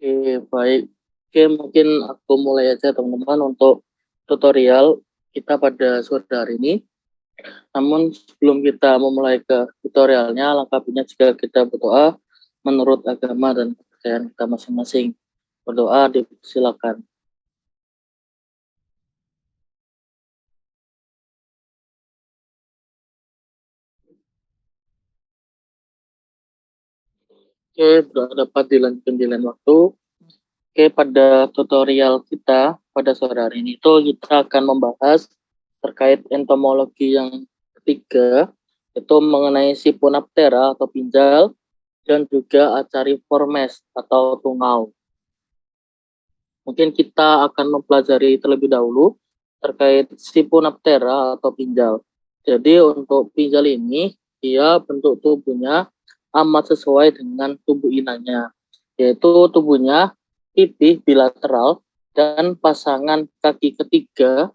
Oke, baik. Oke, mungkin aku mulai aja teman-teman untuk tutorial kita pada sore hari ini. Namun sebelum kita memulai ke tutorialnya, alangkah baiknya jika kita berdoa menurut agama dan kepercayaan kita masing-masing. Berdoa dipersilakan. Oke, berdoa dapat dilanjutkan di lain waktu. Oke, pada tutorial kita pada sore hari ini itu kita akan membahas terkait entomologi yang ketiga, itu mengenai Sipunaptera atau pinjal dan juga Acariformes atau tungau. Mungkin kita akan mempelajari terlebih dahulu terkait Sipunaptera atau pinjal. Jadi untuk pinjal ini, dia bentuk tubuhnya amat sesuai dengan tubuh inangnya, yaitu tubuhnya pipih bilateral dan pasangan kaki ketiga.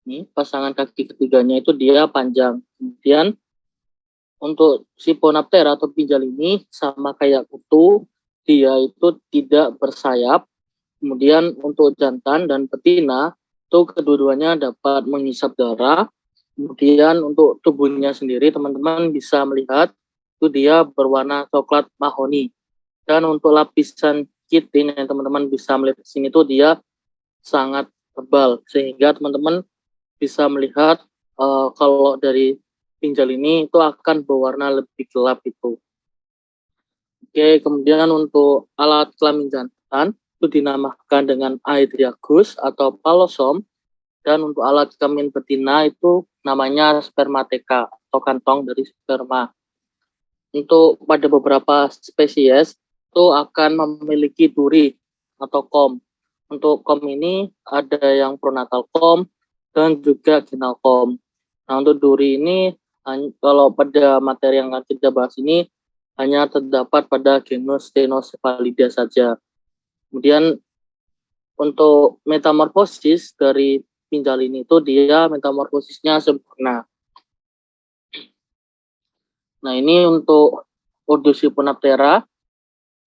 Ini pasangan kaki ketiganya itu dia panjang. Kemudian untuk Sipunaptera atau pinjal ini sama kayak kutu, dia itu tidak bersayap. Kemudian untuk jantan dan betina itu kedua-duanya dapat menghisap darah. Kemudian untuk tubuhnya sendiri teman-teman bisa melihat itu dia berwarna coklat mahoni. Dan untuk lapisan kitin yang teman-teman bisa melihat di sini tuh dia sangat tebal sehingga teman-teman bisa melihat kalau dari pinjal ini itu akan berwarna lebih gelap itu. Oke, kemudian untuk alat kelamin jantan itu dinamakan dengan Aedriagus atau Palosom, dan untuk alat kelamin betina itu namanya spermateka atau kantong dari sperma. Untuk pada beberapa spesies itu akan memiliki duri atau kom. Untuk kom ini ada yang pronatal kom dan juga ginal kom. Nah, untuk duri ini kalau pada materi yang akan kita bahas ini hanya terdapat pada genus Stenocephalidae saja. Kemudian untuk metamorfosis dari pinjal ini itu dia metamorfosisnya sempurna. Nah, ini untuk ordo Sipunaptera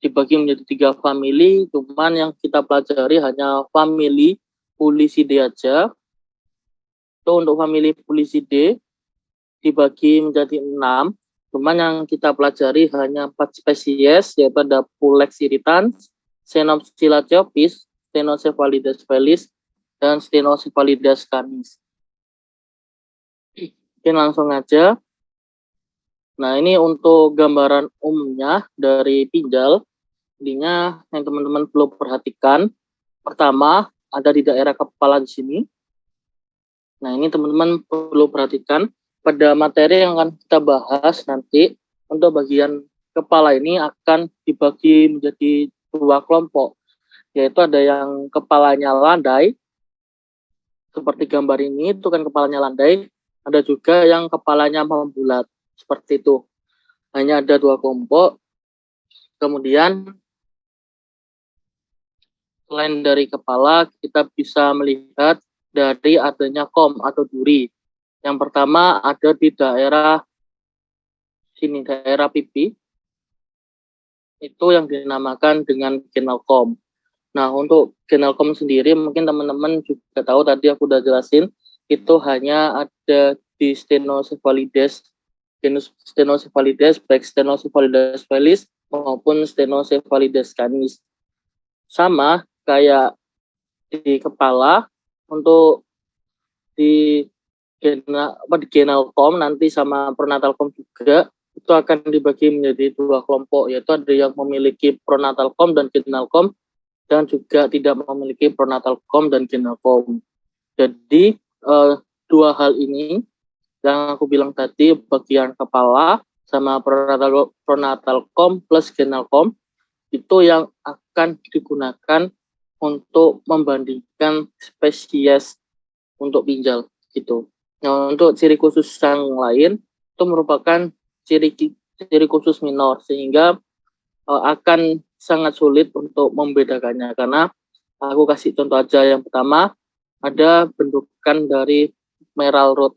dibagi menjadi 3 famili, cuman yang kita pelajari hanya famili Pulicidae aja. Itu untuk famili Pulicidae dibagi menjadi 6, cuman yang kita pelajari hanya 4 spesies, yaitu ada Pulex irritans, Xenopsilathiopis, Stenocephalides felis, dan Stenocephalides canis. Oke, langsung aja. Nah, ini untuk gambaran umumnya dari pinjal. Intinya yang teman-teman perlu perhatikan, pertama ada di daerah kepala di sini. Nah, ini teman-teman perlu perhatikan pada materi yang akan kita bahas nanti. Untuk bagian kepala ini akan dibagi menjadi 2 kelompok, yaitu ada yang kepalanya landai, seperti gambar ini, itu kan kepalanya landai. Ada juga yang kepalanya membulat, seperti itu. Hanya ada 2 kelompok. Kemudian selain dari kepala, kita bisa melihat dari adanya kom atau duri. Yang pertama ada di daerah sini, daerah pipi, itu yang dinamakan dengan genalkom. Nah, untuk genalkom sendiri mungkin teman-teman juga tahu, tadi aku udah jelasin, itu hanya ada di Stenocephalides, genus Stenocephalides, baik Stenocephalides felis maupun Stenocephalides canis. Sama kayak di kepala, untuk di genalkom nanti sama pronatalkom juga itu akan dibagi menjadi 2 kelompok, yaitu ada yang memiliki pronatalkom dan genalkom dan juga tidak memiliki pronatalkom dan genalkom. Jadi 2 hal ini yang aku bilang tadi, bagian kepala sama pronatalkom plus genalkom, itu yang akan digunakan untuk membandingkan spesies untuk pinjal gitu. Nah, untuk ciri khusus yang lain itu merupakan ciri khusus minor, sehingga akan sangat sulit untuk membedakannya. Karena aku kasih contoh aja, yang pertama ada bentukan dari merle root.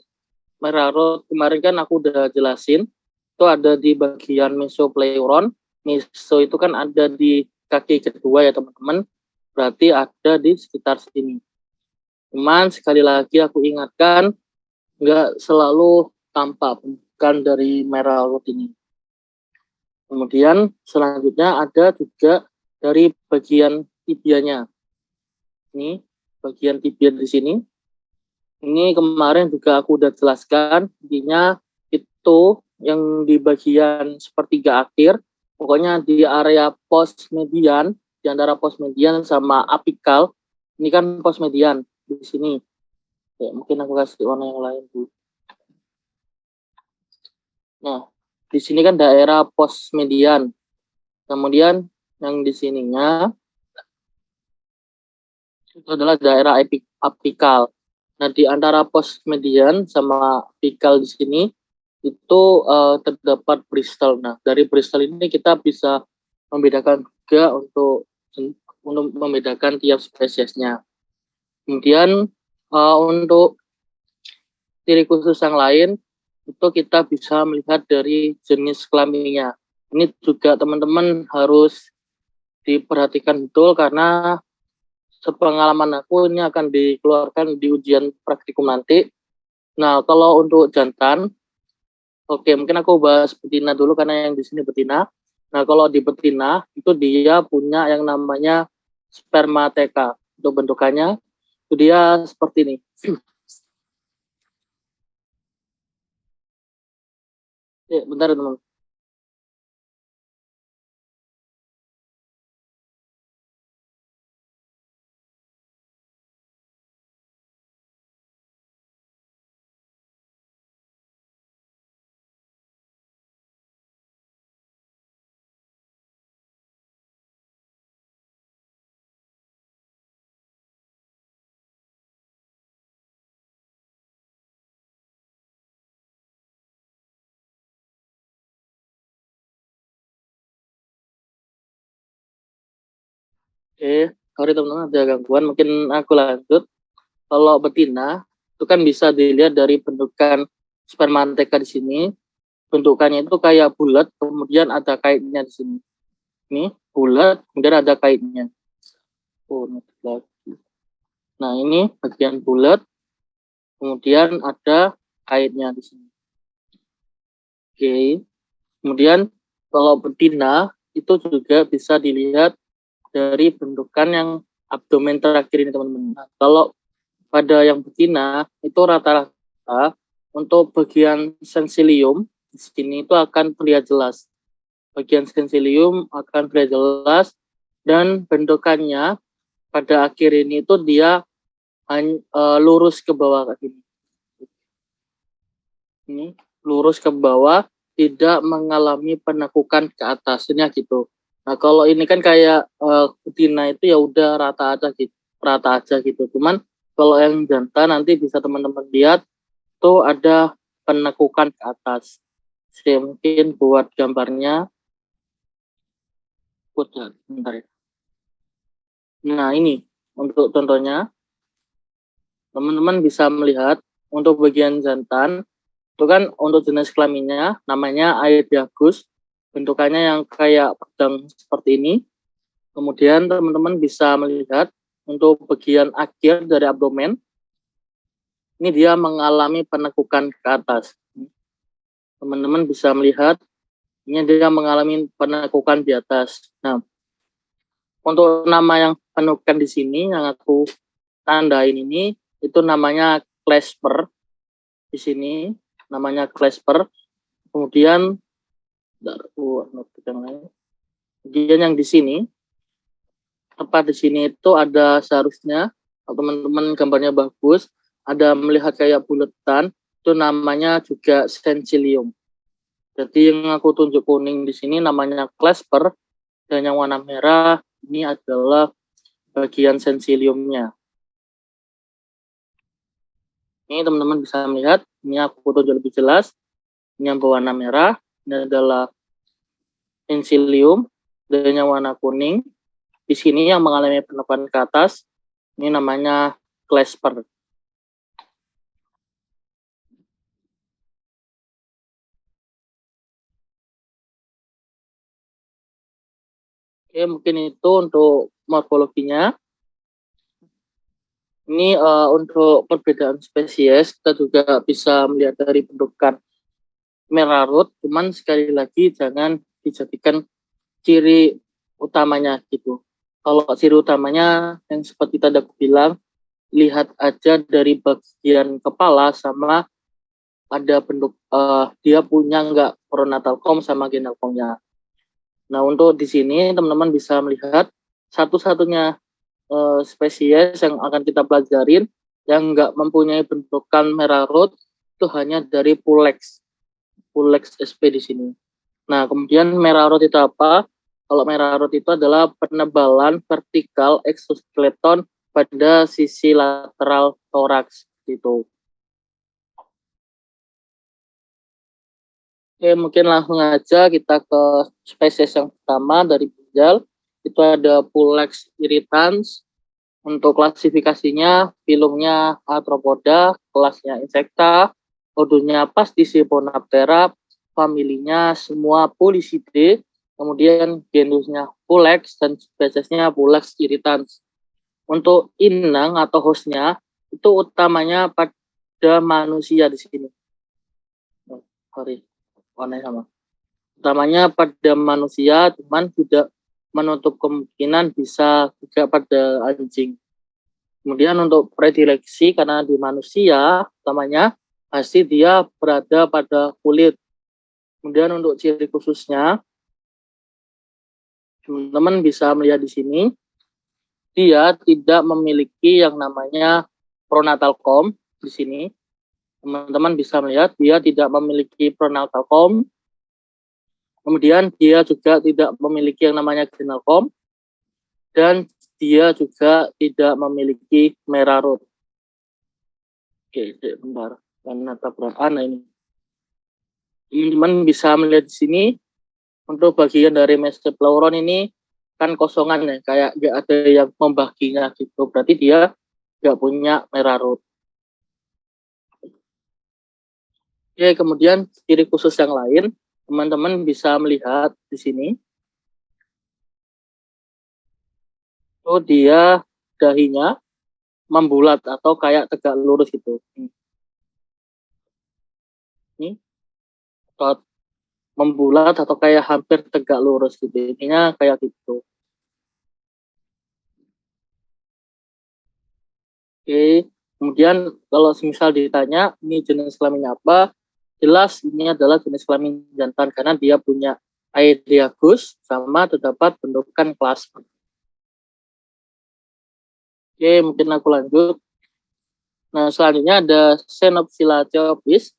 Merle root kemarin kan aku udah jelasin, itu ada di bagian mesopleuron. Meso itu kan ada di kaki kedua ya teman-teman, berarti ada di sekitar sini. Cuman sekali lagi aku ingatkan, nggak selalu tampak bukan dari merah laut ini. Kemudian selanjutnya ada juga dari bagian tibianya. Ini bagian tibia di sini. Ini kemarin juga aku udah jelaskan, intinya itu yang di bagian sepertiga akhir, pokoknya di area pos median, di antara pos median sama apikal. Ini kan pos median di sini. Ya, mungkin aku kasih warna yang lain dulu. Nah, di sini kan daerah pos median. Kemudian yang di sininya itu adalah daerah apikal. Nah, di antara pos median sama apikal di sini itu terdapat Bristol. Nah, dari Bristol ini kita bisa membedakan juga untuk membedakan tiap spesiesnya. Kemudian untuk ciri khusus yang lain itu kita bisa melihat dari jenis kelaminnya. Ini juga teman-teman harus diperhatikan betul karena sepengalaman aku ini akan dikeluarkan di ujian praktikum nanti. Nah, kalau untuk jantan, oke, mungkin aku bahas betina dulu karena yang di sini betina. Nah, kalau di betina itu dia punya yang namanya spermateka. Untuk bentukannya itu dia seperti ini. Bentar teman. Sorry teman-teman ada gangguan. Mungkin aku lanjut. Kalau betina itu kan bisa dilihat dari bentukan spermateka di sini. Bentukannya itu kayak bulat, kemudian ada kaitnya di sini. Ini bulat, kemudian ada kaitnya. Oh, lagi. Nah, ini bagian bulat, kemudian ada kaitnya di sini. Oke. Kemudian kalau betina itu juga bisa dilihat dari bentukan yang abdomen terakhir ini teman-teman. Nah, kalau pada yang betina itu rata-rata untuk bagian sensilium di sini itu akan terlihat jelas. Bagian sensilium akan terlihat jelas dan bentukannya pada akhir ini itu dia lurus ke bawah kayak gini. Ini lurus ke bawah, tidak mengalami penekukan ke atas, ini gitu. Nah, kalau ini kan kayak betina itu ya udah rata aja gitu, rata aja gitu. Cuman kalau yang jantan nanti bisa teman-teman lihat tuh ada penekukan ke atas. Saya mungkin buat gambarnya, bentar ya. Nah, ini untuk contohnya, teman-teman bisa melihat untuk bagian jantan itu kan untuk jenis kelaminnya namanya Aedagus, bentukannya yang kayak pedang seperti ini. Kemudian teman-teman bisa melihat untuk bagian akhir dari abdomen ini dia mengalami penekukan ke atas. Teman-teman bisa melihat ini dia mengalami penekukan di atas. Nah, untuk nama yang penekukan di sini yang aku tandain ini itu namanya clasper. Di sini namanya clasper. Kemudian kemudian yang di sini tepat di sini itu ada seharusnya teman-teman gambarnya bagus, ada melihat kayak buletan itu namanya juga sensilium. Jadi yang aku tunjuk kuning di sini namanya clasper dan yang warna merah ini adalah bagian sensiliumnya. Ini teman-teman bisa melihat, ini aku tunjuk lebih jelas. Ini yang berwarna merah, ini adalah sensilium, dan yang warna kuning. Di sini yang mengalami penekanan ke atas, ini namanya clasper. Oke, mungkin itu untuk morfologinya. Ini untuk perbedaan spesies, kita juga bisa melihat dari bentukan merarut, cuman sekali lagi jangan dijadikan ciri utamanya gitu. Kalau ciri utamanya yang seperti tadi aku bilang, lihat aja dari bagian kepala sama ada bentuk dia punya nggak pronatal comb sama genal comb-nya. Nah, untuk di sini teman-teman bisa melihat satu-satunya spesies yang akan kita pelajarin yang nggak mempunyai bentukan merah road itu hanya dari Pulex SP di sini. Nah, kemudian merah road itu apa? Kalau merah road itu adalah penebalan vertikal exoskeleton pada sisi lateral toraks gitu. Oke, mungkin langsung aja kita ke spesies yang pertama dari ginjal. Itu ada Pulex irritans. Untuk klasifikasinya, filumnya Arthropoda, kelasnya Insecta, ordonya Pasticibonaptera, familinya semua Polycidae, kemudian genusnya Pulex dan spesiesnya Pulex irritans. Untuk inang atau hostnya itu utamanya pada manusia di sini. Sorry, warnanya sama. Utamanya pada manusia, cuman tidak menutup kemungkinan bisa juga pada anjing. Kemudian untuk predileksi karena di manusia utamanya pasti dia berada pada kulit. Kemudian untuk ciri khususnya teman-teman bisa melihat di sini dia tidak memiliki yang namanya pronatal comb di sini. Teman-teman bisa melihat dia tidak memiliki pronatal comb. Kemudian dia juga tidak memiliki yang namanya genal comb dan dia juga tidak memiliki merah root. Oke, bentar. Karena tabrakan ini. Teman-teman bisa melihat di sini untuk bagian dari mesopelauron ini kan kosongan ya, kayak nggak ada yang membaginya gitu. Berarti dia nggak punya merah root. Oke, kemudian ciri khusus yang lain, teman-teman bisa melihat di sini. Oh, dia dahinya membulat atau kayak tegak lurus gitu. Ini atau membulat atau kayak hampir tegak lurus gitu. Intinya kayak gitu. Oke, kemudian kalau misal ditanya ini jenis kelaminnya apa, jelas ini adalah jenis kelamin jantan karena dia punya aediagus sama terdapat bentukan plasma. Oke, mungkin aku lanjut. Nah, selanjutnya ada Xenopsila theopis.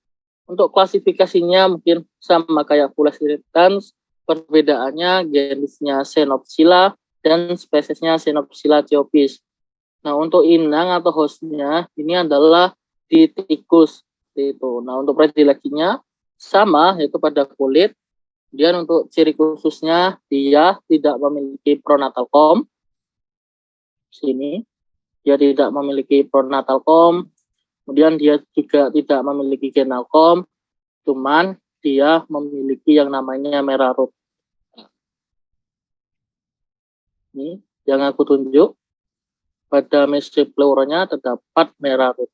Untuk klasifikasinya mungkin sama kayak Pulex irritans, perbedaannya jenisnya Xenopsila dan spesiesnya Xenopsila theopis. Nah, untuk inang atau hostnya ini adalah di tikus itu. Nah, untuk predileksinya sama yaitu pada kulit. Kemudian untuk ciri khususnya dia tidak memiliki pronatal comb. Sini dia tidak memiliki pronatal comb. Kemudian dia juga tidak memiliki genal comb. Cuman dia memiliki yang namanya merah root. Ini yang aku tunjuk. Pada mesopelauronnya terdapat merah root.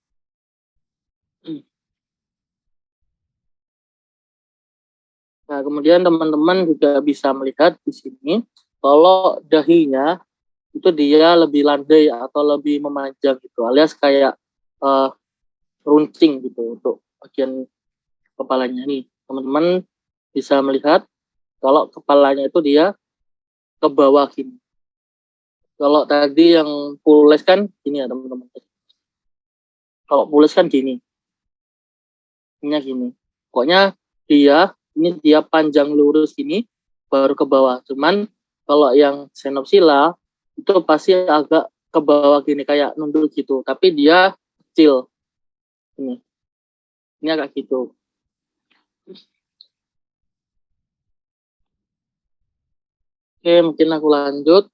Nah, kemudian teman-teman juga bisa melihat di sini kalau dahinya itu dia lebih landai atau lebih memanjang gitu, alias kayak uh, runcing gitu untuk bagian kepalanya nih. Teman-teman bisa melihat kalau kepalanya itu dia ke bawah gini. Kalau tadi yang pules kan gini ya teman-teman. Kalau pules kan gini, ini gini. Pokoknya dia panjang lurus gini baru ke bawah. Cuman kalau yang Xenopsila itu pasti agak ke bawah gini kayak nunduk gitu. Tapi dia kecil. Ini agak gitu. Oke, mungkin aku lanjut.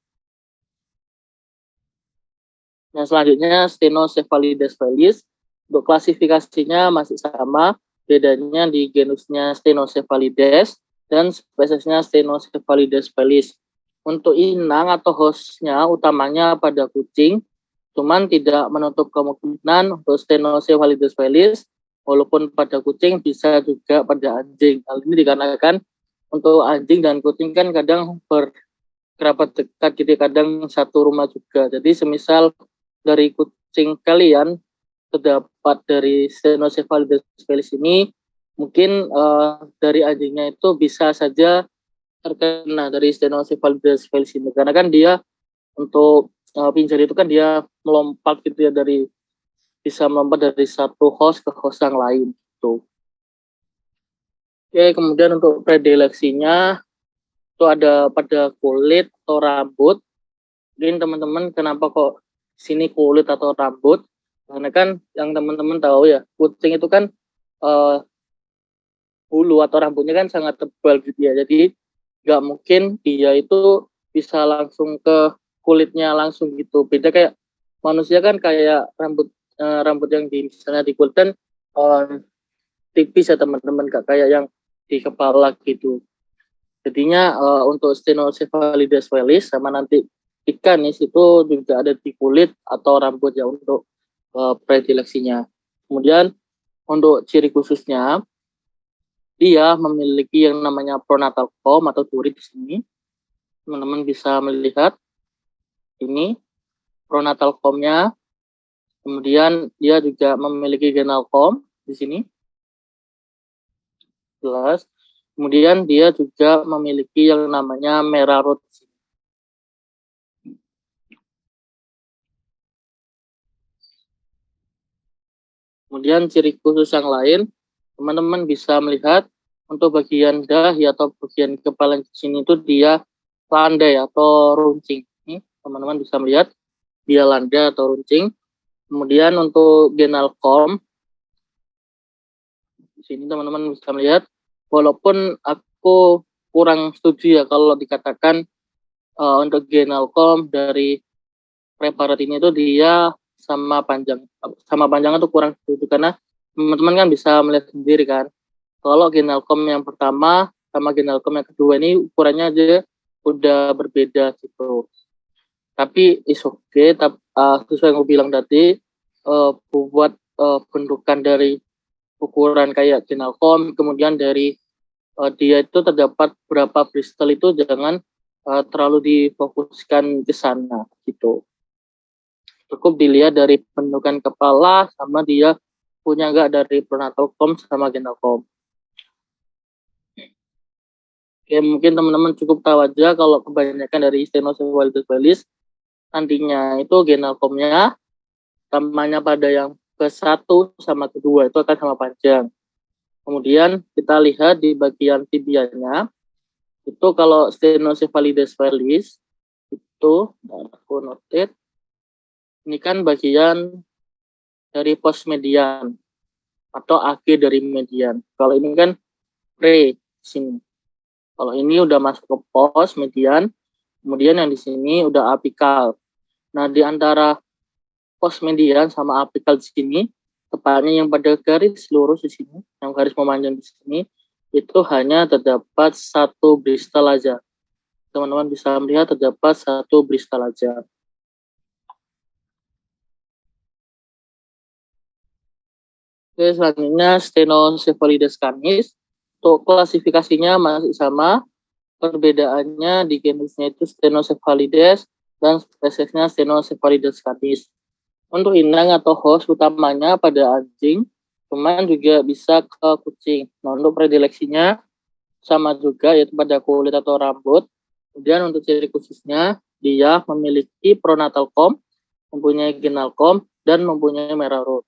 Yang selanjutnya Stenocephalides felis. Untuk klasifikasinya masih sama, bedanya di genusnya Stenocephalides dan spesiesnya Stenocephalides felis. Untuk inang atau hostnya utamanya pada kucing, cuman tidak menutup kemungkinan untuk Stenocephalides felis, walaupun pada kucing bisa juga pada anjing. Hal ini dikarenakan untuk anjing dan kucing kan kadang berkerabat dekat, jadi kadang satu rumah juga. Jadi semisal dari kucing kalian terdapat dari Stenocephalides felis ini, mungkin dari anjingnya itu bisa saja terkena dari Stenocephalides felis ini, karena kan dia untuk pinjar itu kan dia melompat gitu ya, dari bisa melompat dari satu host ke host yang lain gitu. Oke, kemudian untuk predileksinya itu ada pada kulit atau rambut. Mungkin teman-teman kenapa kok sini kulit atau rambut? Karena kan yang teman-teman tahu ya, kucing itu kan uh, bulu atau rambutnya kan sangat tebal gitu ya. Jadi nggak mungkin dia itu bisa langsung ke kulitnya langsung gitu. Beda kayak manusia kan kayak rambut yang di misalnya di kulit kan tipis ya teman-teman, gak kayak yang di kepala gitu. Jadinya untuk Stenocephalides felis sama nanti icanis itu juga ada di kulit atau rambut ya untuk predileksinya. Kemudian untuk ciri khususnya, dia memiliki yang namanya pronatal comb atau duri di sini. Teman-teman bisa melihat ini pronatal comb-nya. Kemudian dia juga memiliki genal comb di sini. Jelas. Kemudian dia juga memiliki yang namanya merah rot. Kemudian ciri khusus yang lain, teman-teman bisa melihat untuk bagian dahi atau bagian kepala di sini itu dia landai atau runcing. Ini teman-teman bisa melihat dia landai atau runcing. Kemudian untuk genal comb, di sini teman-teman bisa melihat, walaupun aku kurang setuju ya kalau dikatakan untuk genal comb dari preparat ini tuh dia sama panjang itu kurang setuju, karena teman-teman kan bisa melihat sendiri kan kalau Genalcom yang pertama sama Genalcom yang kedua ini ukurannya aja udah berbeda gitu. Tapi is okay, sesuai yang gue bilang tadi, buat bentukan dari ukuran kayak Genalcom, kemudian dari dia itu terdapat berapa bristol itu jangan terlalu difokuskan ke sana gitu. Cukup dilihat dari bentukan kepala sama dia punya nggak dari pronatal comb sama genal comb. Oke, mungkin teman-teman cukup tahu aja kalau kebanyakan dari Stenocephalides felis nantinya itu genal comb-nya samanya pada yang ke-1 sama kedua itu akan sama panjang. Kemudian kita lihat di bagian tibianya itu kalau Stenocephalides felis itu aku notate ini kan bagian dari pos median atau akhir dari median. Kalau ini kan pre sini. Kalau ini udah masuk ke pos median, kemudian yang di sini udah apikal. Nah, di antara pos median sama apikal di sini, tepatnya yang pada garis lurus di sini, yang garis memanjang di sini, itu hanya terdapat satu bristal aja. Teman-teman bisa melihat terdapat satu bristal aja. Oke, selanjutnya Stenocephalides canis. Untuk klasifikasinya masih sama, perbedaannya di genusnya itu Stenocephalides dan spesiesnya Stenocephalides canis. Untuk inang atau host utamanya pada anjing, cuman juga bisa ke kucing. Nah, untuk predileksinya sama juga yaitu pada kulit atau rambut. Kemudian untuk ciri khususnya dia memiliki pronatal comb, mempunyai genal comb, dan mempunyai merah rot.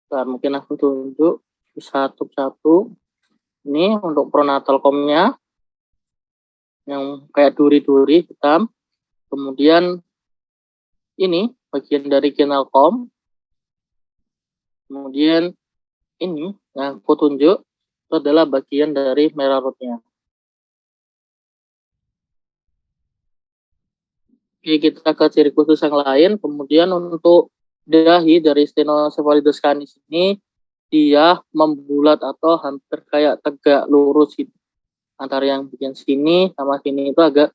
Nah, mungkin aku tunjuk satu-satu. Ini untuk pronatal comb-nya yang kayak duri-duri hitam. Kemudian ini bagian dari genal comb. Kemudian ini yang aku tunjuk itu adalah bagian dari merah rotnya. Oke, kita ke ciri khusus yang lain. Kemudian untuk dahi dari Stenocephalides canis ini dia membulat atau hampir kayak tegak lurus gitu. Antara yang bagian sini sama sini itu agak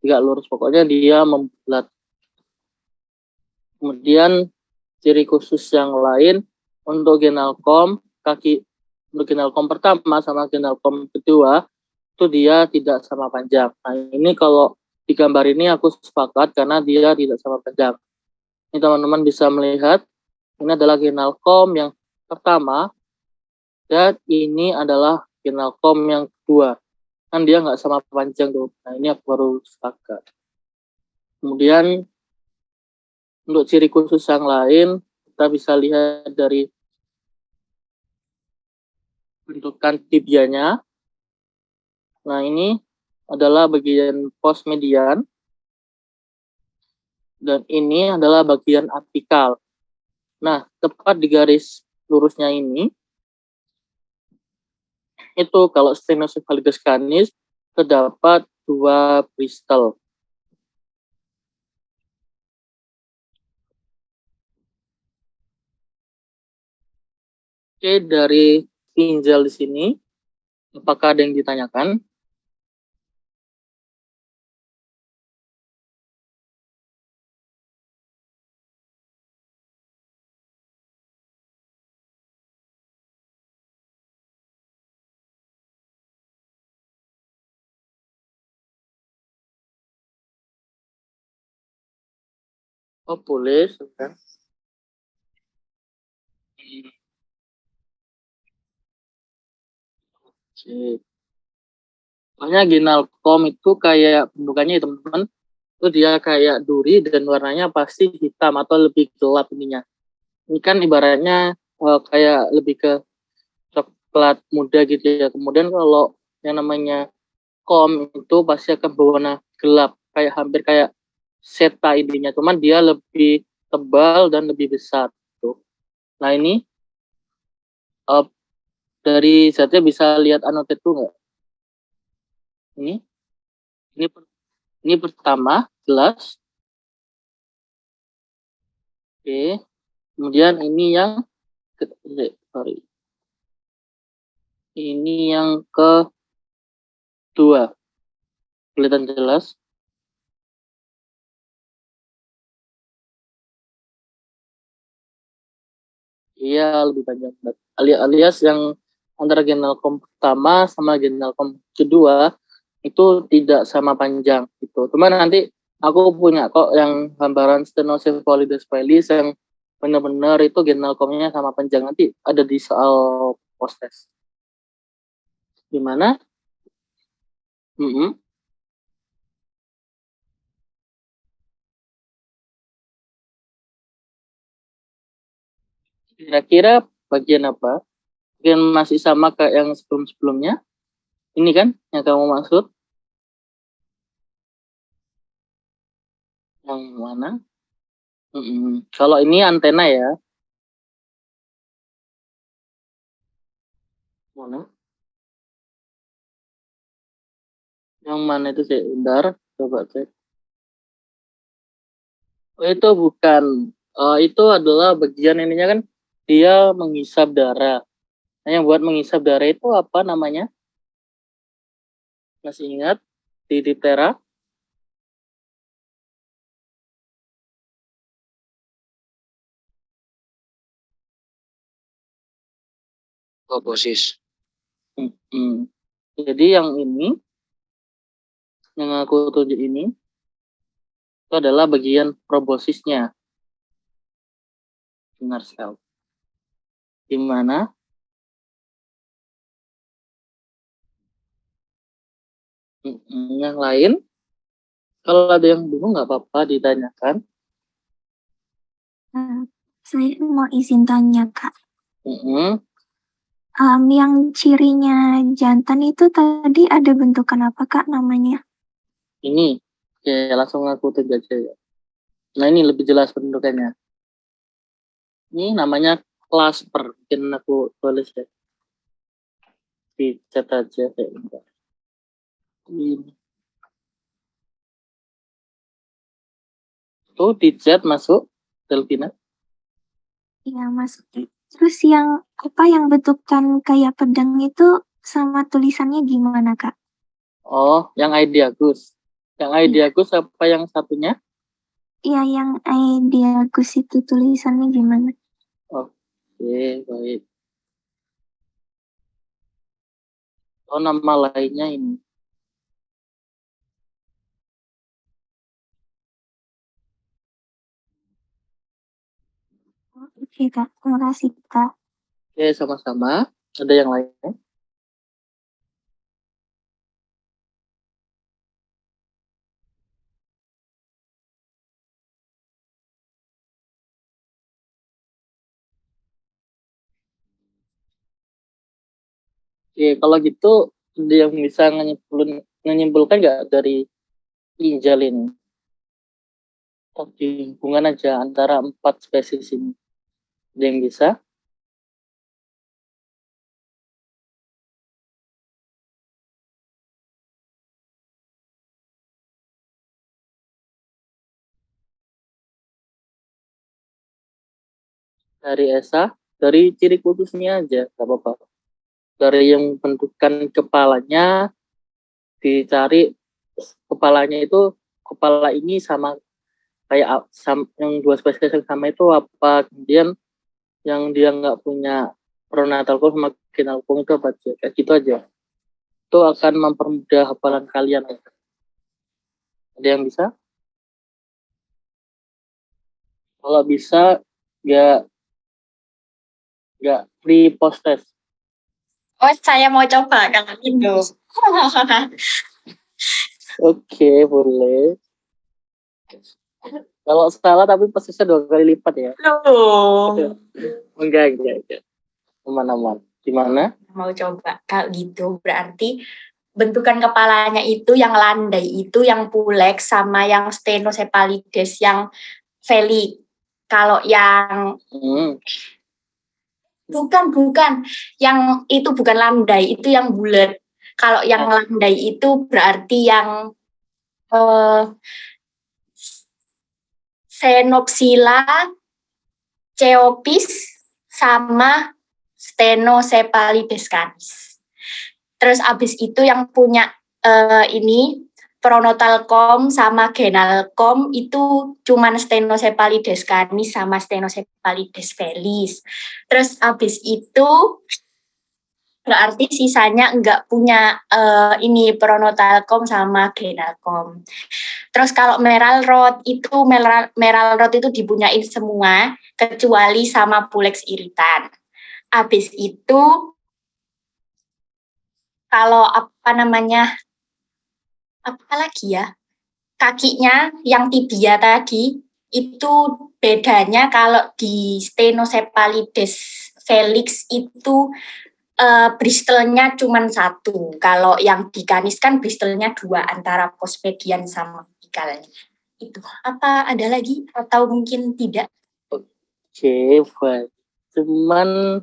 Tidak lurus, pokoknya dia membulat. Kemudian ciri khusus yang lain untuk genalcom untuk genalcom pertama sama genalcom kedua itu dia tidak sama panjang. Nah, ini kalau di gambar ini aku sepakat karena dia tidak sama panjang. Ini teman-teman bisa melihat ini adalah genalcom yang pertama dan ini adalah genalcom yang kedua. Kan dia nggak sama panjang tuh. Nah, ini aku baru sepakat. Kemudian untuk ciri khusus yang lain kita bisa lihat dari bentukan tibianya. Nah, ini adalah bagian pos median dan ini adalah bagian apikal. Nah, tepat di garis lurusnya ini itu kalau stenocephalitis canis terdapat 2 bristle. Oke, dari ginjal di sini, apakah ada yang ditanyakan? Oh, boleh. Sebentar. Oke. Soalnya genalcom itu kayak bentukannya ya teman-teman, itu dia kayak duri dan warnanya pasti hitam atau lebih gelap ininya. Ini kan ibaratnya kayak lebih ke coklat muda gitu ya. Kemudian kalau yang namanya kom itu pasti akan berwarna gelap, kayak hampir kayak seta ininya, cuman dia lebih tebal dan lebih besar gitu. Nah, ini uh, dari zatnya bisa lihat anotet tuh nggak? Ini, ini, ini pertama jelas. Oke. Kemudian ini yang sorry. Ini yang kedua. Kelihatan jelas. Iya, lebih panjang. Alias yang antara genalcom pertama sama genalcom kedua itu tidak sama panjang gitu. Cuman nanti aku punya kok yang gambaran stenocephalitis pillis yang benar-benar itu genalcomnya sama panjang, nanti ada di soal post-test. Gimana? Kira-kira bagian apa? Bagian masih sama kayak yang sebelum-sebelumnya? Ini kan yang kamu maksud? Yang mana? Kalau ini antena ya. Mana? Yang mana itu sih? Bentar, coba cek. Oh, itu bukan. Itu adalah bagian ininya kan dia menghisap darah. Nah, yang buat menghisap darah itu apa namanya? Masih ingat? Di Diptera? Obosis. Hmm. Jadi yang ini, yang aku tunjuk ini, itu adalah bagian probosisnya. Benar sekali. Di mana? Yang lain, kalau ada yang bingung nggak apa-apa ditanyakan. Saya mau izin tanya, Kak. Mm-mm. Yang cirinya jantan itu tadi ada bentukan apa, Kak, namanya? Ini, ya langsung aku tunjuk aja ya. Nah, ini lebih jelas bentukannya. Ini namanya clasper. Mungkin aku tulis ya. Di chat aja kayak bentar. Ini. Tuh di chat masuk, Delvina. Iya, masuk. Terus yang apa yang bentukan kayak pedang itu sama tulisannya gimana, Kak? Oh, yang ID Agus. Yang Aidiagus apa yang satunya? Iya, yang Aidiagus itu tulisannya gimana? Oke, baik. Oh, nama lainnya ini. Oke, Kak. Terima kasih, Kak. Oke, sama-sama. Ada yang lainnya? Oke, kalau gitu ada yang bisa menyimpulkan nggak dari ginjal ini? Di hubungan aja antara 4 spesies ini. Ada yang bisa? Dari Esa, dari ciri khususnya aja, nggak apa-apa. Dari yang bentukan kepalanya, dicari kepalanya itu, kepala ini sama kayak yang dua spesies yang sama itu apa, kemudian yang dia nggak punya pronatal comb sama ginal comb itu apa aja, kayak gitu aja. Itu akan mempermudah hafalan kalian. Ada yang bisa? Kalau bisa, nggak free post test. Oh, saya mau coba kalau gitu. Oke, boleh. Kalau salah tapi posisinya 2 kali lipat ya. Loh. Enggak. Aman-aman. Gimana? Mau coba kalau gitu berarti bentukan kepalanya itu yang landai itu yang pulex sama yang stenocephalades yang veli. Kalau yang bukan yang itu bukan landai, itu yang bulat. Kalau yang landai itu berarti yang Xenopsila, Ceopis, sama Stenocephalides canis. Terus abis itu yang punya ini pronotal comb sama genal comb itu cuman Stenocephalides canis sama Stenocephalides fellis. Terus abis itu berarti sisanya enggak punya ini pronotal comb sama genal comb. Terus kalau meral rod itu dipunyain semua kecuali sama pulex iritan. Habis itu kalau apa lagi ya? Kakinya yang tibia tadi itu bedanya kalau di Stenocephalides felix itu bristelnya cuma 1. Kalau yang di canis kan bristelnya 2 antara postmedian sama apikalnya. Itu. Apa ada lagi atau mungkin tidak? Oke, baik. Cuman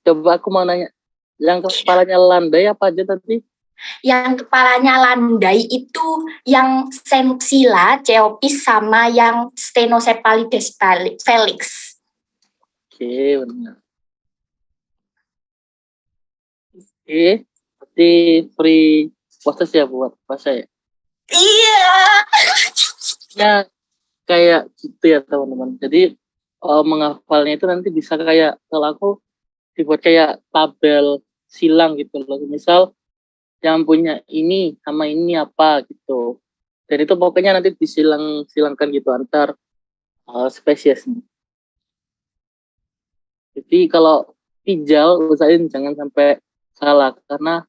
coba aku mau nanya, yang kepalanya landai apa aja tadi? Yang kepalanya landai itu yang Xenopsila, Ceopis sama yang Stenocephalides felix. Oke, benar. Oke, berarti free proses ya buat bahasa ya? Iya. Ya, kayak gitu ya teman-teman. Jadi menghafalnya itu nanti bisa kayak, kalau aku dibuat kayak tabel silang gitu loh. Misal yang punya ini sama ini apa gitu. Dan itu pokoknya nanti silangkan gitu antar spesiesnya. Jadi kalau pinjal usahain jangan sampai salah karena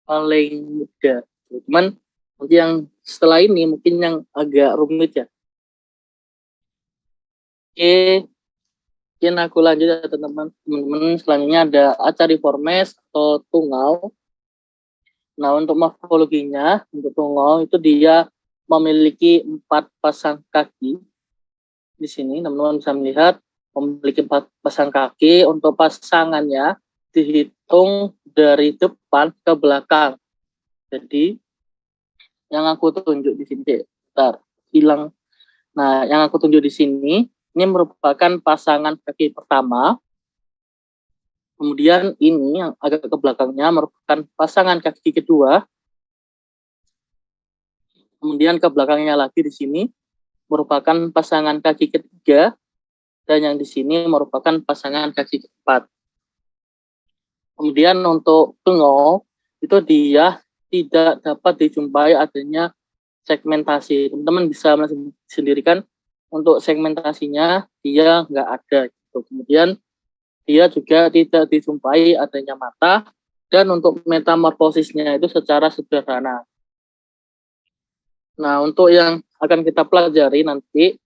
paling mudah. Cuman nanti yang setelah ini mungkin yang agak rumit ya. Oke, mungkin aku lanjut ya teman-teman. Selanjutnya ada Acariformes atau tungau. Nah, untuk morfologinya, untuk tungau itu dia memiliki 4 pasang kaki. Di sini teman-teman bisa melihat memiliki 4 pasang kaki. Untuk pasangannya dihitung dari depan ke belakang. Jadi yang aku tunjuk di sini, hilang. Nah, yang aku tunjuk di sini ini merupakan pasangan kaki pertama. Kemudian ini yang agak ke belakangnya merupakan pasangan kaki kedua. Kemudian ke belakangnya lagi di sini merupakan pasangan kaki ketiga, dan yang di sini merupakan pasangan kaki keempat. Kemudian untuk tungau itu dia tidak dapat dijumpai adanya segmentasi. Teman-teman bisa sendiri kan, untuk segmentasinya dia nggak ada gitu. Kemudian dia juga tidak dijumpai adanya mata, dan untuk metamorfosisnya itu secara sederhana. Nah, untuk yang akan kita pelajari nanti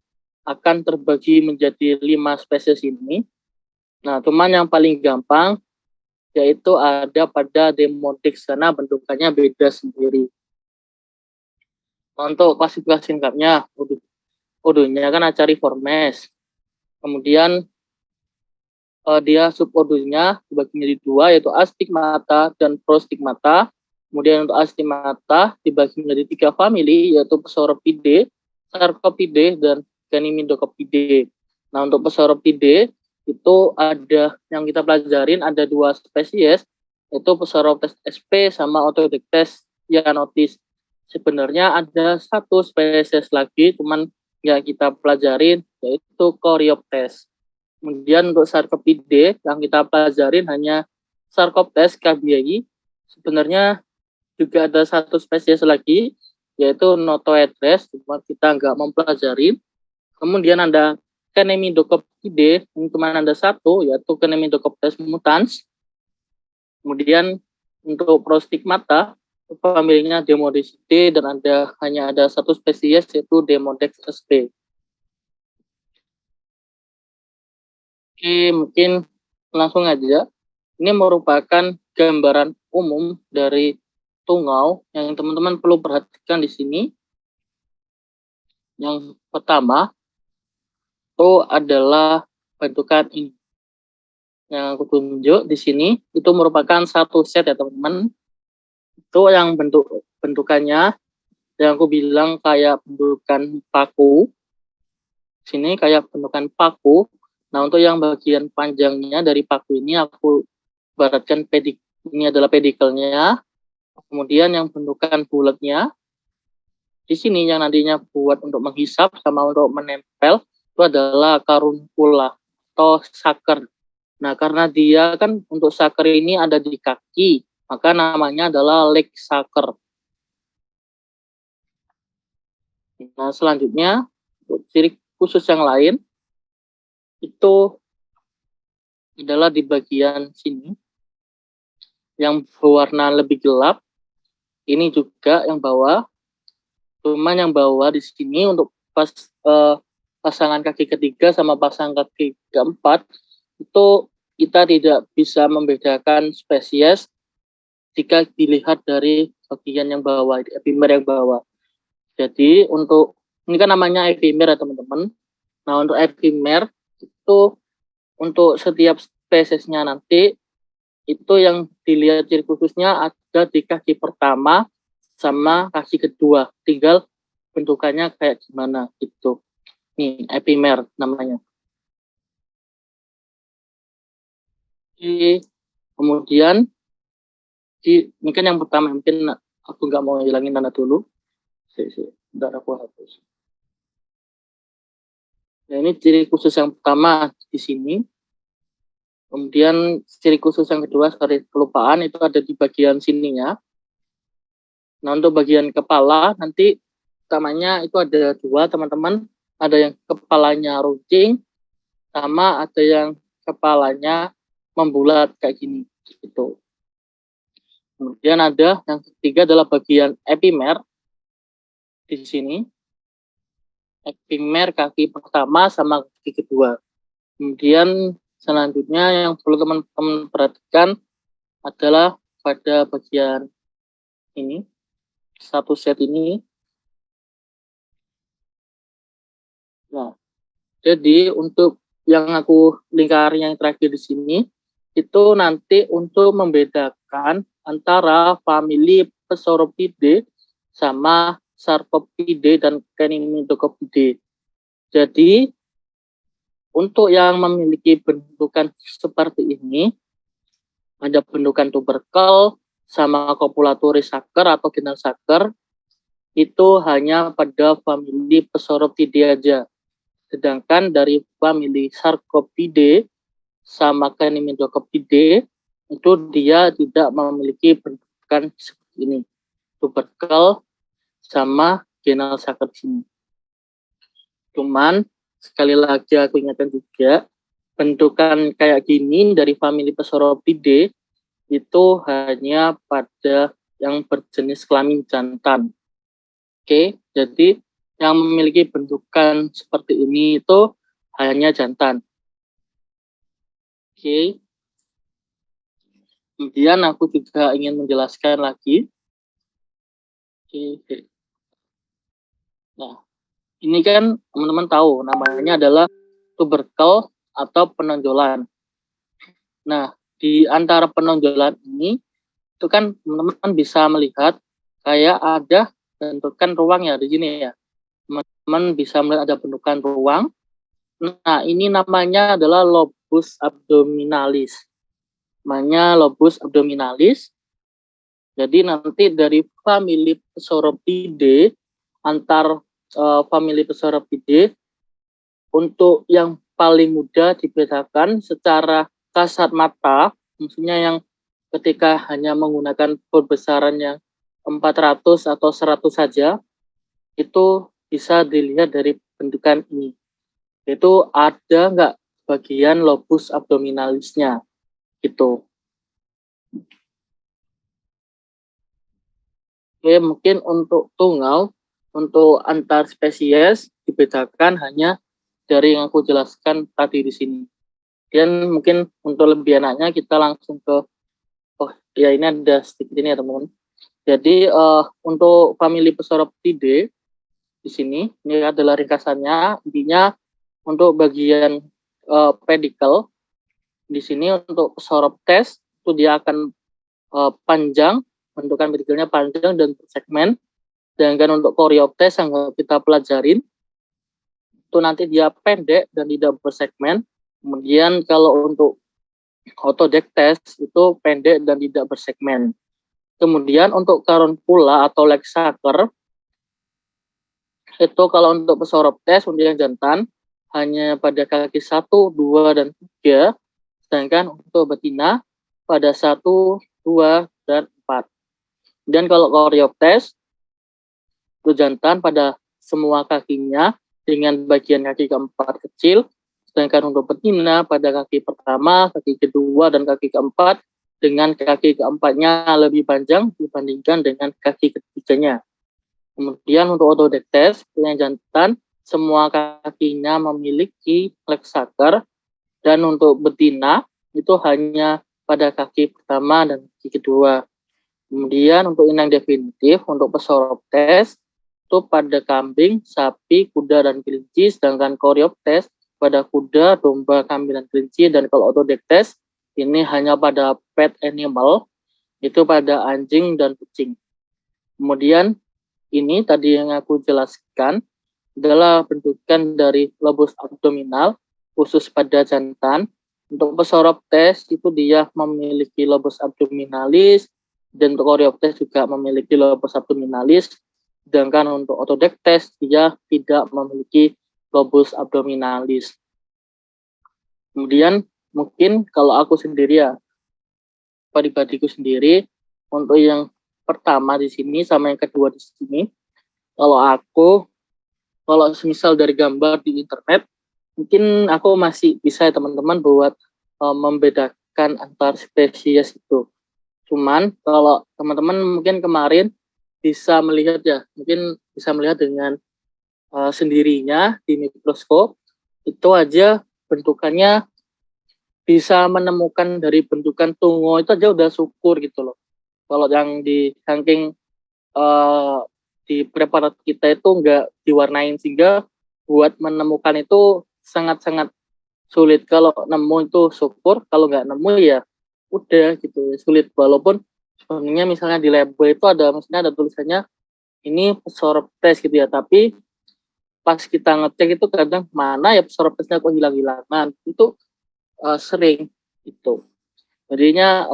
akan terbagi menjadi 5 spesies ini. Nah, cuman yang paling gampang yaitu ada pada Demodix karena bentukannya beda sendiri. Untuk klasifikasi singkatnya, ordonya kan Acariformes. Kemudian dia subordonya dibagi menjadi dua, yaitu Astigmata dan Prostigmata. Kemudian untuk Astigmata dibagi menjadi 3 famili, yaitu Pseudopidae, Sarcopide, dan Ganymedocopide. Nah, untuk Pseudopidae itu ada yang kita pelajarin ada 2 spesies, yaitu Pseudopetes sp sama Autodictes cyanotis. Sebenarnya ada 1 spesies lagi, cuman ya kita pelajarin, yaitu Coreoptes. Kemudian untuk Sarcopide yang kita pelajarin hanya Sarcoptes cabiai. Sebenarnya juga ada 1 spesies lagi, yaitu Notoedres, cuma kita nggak mempelajari. Kemudian ada Canemidocopide, yang cuma ada 1, yaitu Canemidocoptes mutans. Kemudian untuk Prostigmata, familinya Demodicidae, dan hanya ada 1 spesies, yaitu Demodex sp. Oke, mungkin langsung aja. Ini merupakan gambaran umum dari tungau yang teman-teman perlu perhatikan di sini. Yang pertama itu adalah bentukan ini. Yang aku tunjuk di sini itu merupakan 1 set ya teman-teman. Itu yang bentukannya yang aku bilang kayak bentukan paku. Sini kayak bentukan paku. Nah, untuk yang bagian panjangnya dari paku ini aku ibaratkan ini adalah pedikelnya. Kemudian yang bentukan bulatnya di sini yang nantinya buat untuk menghisap sama untuk menempel itu adalah karunkula atau saker. Nah, karena dia kan untuk saker ini ada di kaki, maka namanya adalah leg saker. Nah, selanjutnya untuk ciri khusus yang lain itu adalah di bagian sini yang berwarna lebih gelap. Ini juga yang bawah. Cuman yang bawah di sini untuk pasangan kaki ketiga sama pasangan kaki keempat itu kita tidak bisa membedakan spesies jika dilihat dari bagian yang bawah, epimer yang bawah. Jadi untuk ini kan namanya epimer ya teman-teman. Nah, untuk epimer itu untuk setiap spesiesnya nanti itu yang dilihat ciri khususnya ada di kaki pertama sama kaki kedua, tinggal bentukannya kayak gimana gitu. Nih epimer namanya. Kemudian ini kan yang pertama, mungkin aku nggak mau hilangin tanda dulu. Bentar aku hapus. Nah, ini ciri khusus yang pertama di sini. Kemudian ciri khusus yang kedua, sorry kelupaan, itu ada di bagian sininya. Nah, untuk bagian kepala nanti utamanya itu ada 2 teman-teman. Ada yang kepalanya runcing, sama ada yang kepalanya membulat kayak gini gitu. Kemudian ada yang ketiga adalah bagian epimer di sini. Epimer kaki pertama sama kaki kedua. Kemudian selanjutnya yang perlu teman-teman perhatikan adalah pada bagian ini, 1 set ini. Nah, jadi untuk yang aku lingkari yang terakhir di sini itu nanti untuk membedakan antara famili Pseudopidae sama Sarcopide dan Canemidocopide. Jadi untuk yang memiliki bentukan seperti ini, ada bentukan tuberkel sama copulatory saker atau ginal saker. itu hanya pada famili Psorophidae aja. Sedangkan dari famili Sarcopidae sama Cyanidocoptidae itu dia tidak memiliki bentukan seperti ini. Tubercle sama genal saker di sini. Cuman sekali lagi aku ingatkan juga, bentukan kayak gini dari famili Psorophidae itu hanya pada yang berjenis kelamin jantan. Oke, jadi yang memiliki bentukan seperti ini itu hanya jantan. Oke. Kemudian aku juga ingin menjelaskan lagi. Oke. Nah, ini kan teman-teman tahu namanya adalah tubercle atau penonjolan. Nah, di antara penonjolan ini itu kan teman-teman bisa melihat kayak ada bentukan ruang ya di sini ya. Teman-teman bisa melihat ada bentukan ruang. Nah, ini namanya adalah lobus abdominalis. Namanya lobus abdominalis. Jadi nanti dari famili Psorophidae antar famili Psorophidae untuk yang paling mudah dibedakan secara kasat mata, maksudnya yang ketika hanya menggunakan perbesaran yang 400 atau 100 saja, itu bisa dilihat dari bentukan ini. Itu ada nggak bagian lobus abdominalisnya, gitu. Oke, mungkin untuk tungau, untuk antar spesies dibedakan hanya dari yang aku jelaskan tadi di sini. Dan mungkin untuk lebih enaknya kita langsung ke, oh ya ini ada sedikit ini ya teman-teman. Jadi untuk famili Psorophidae di sini, ini adalah ringkasannya, intinya untuk bagian pedicle, di sini untuk Psoroptes itu dia akan panjang, bentukan pedikelnya panjang dan bersegmen. Sedangkan untuk Coreoptes yang kita pelajarin itu nanti dia pendek dan tidak bersegmen. Kemudian kalau untuk Autodectes itu pendek dan tidak bersegmen. Kemudian untuk Caronpula atau Lexaker itu kalau untuk Psoroptes untuk yang jantan hanya pada kaki 1, 2, dan 3. Sedangkan untuk betina pada 1, 2, dan 4. Dan kalau Coreoptes itu jantan pada semua kakinya dengan bagian kaki keempat kecil, sedangkan untuk betina pada kaki pertama, kaki kedua, dan kaki keempat dengan kaki keempatnya lebih panjang dibandingkan dengan kaki ketiganya. Kemudian untuk Autodectes yang jantan semua kakinya memiliki Lexaker, dan untuk betina itu hanya pada kaki pertama dan kaki kedua. Kemudian untuk inang definitif untuk Psoroptes itu pada kambing, sapi, kuda, dan kelinci, sedangkan Coreoptes pada kuda, domba, kambing, dan kelinci, dan kalau Autodectes ini hanya pada pet animal, itu pada anjing dan kucing. Kemudian ini tadi yang aku jelaskan adalah bentukan dari lobus abdominal khusus pada jantan. Untuk Psoroptes itu dia memiliki lobus abdominalis, dan untuk Coreoptes juga memiliki lobus abdominalis. Sedangkan untuk Autodectes dia tidak memiliki lobus abdominalis. Kemudian mungkin kalau aku sendiri ya, pribadiku sendiri, untuk yang pertama di sini sama yang kedua di sini, kalau semisal dari gambar di internet, mungkin aku masih bisa ya teman-teman buat membedakan antar spesies itu. Cuman kalau teman-teman mungkin kemarin bisa melihat ya, mungkin bisa melihat dengan sendirinya di mikroskop, itu aja bentukannya bisa menemukan dari bentukan tungo itu aja udah syukur gitu loh. Kalau yang di saking di preparat kita itu nggak diwarnain, sehingga buat menemukan itu sangat-sangat sulit. Kalau nemu itu syukur, kalau nggak nemu ya udah gitu, sulit. Walaupun sebenarnya misalnya di label itu maksudnya ada tulisannya ini Psoroptes gitu ya, tapi pas kita ngecek itu kadang mana ya Psoroptesnya kok hilang-hilangan, itu sering itu. Jadinya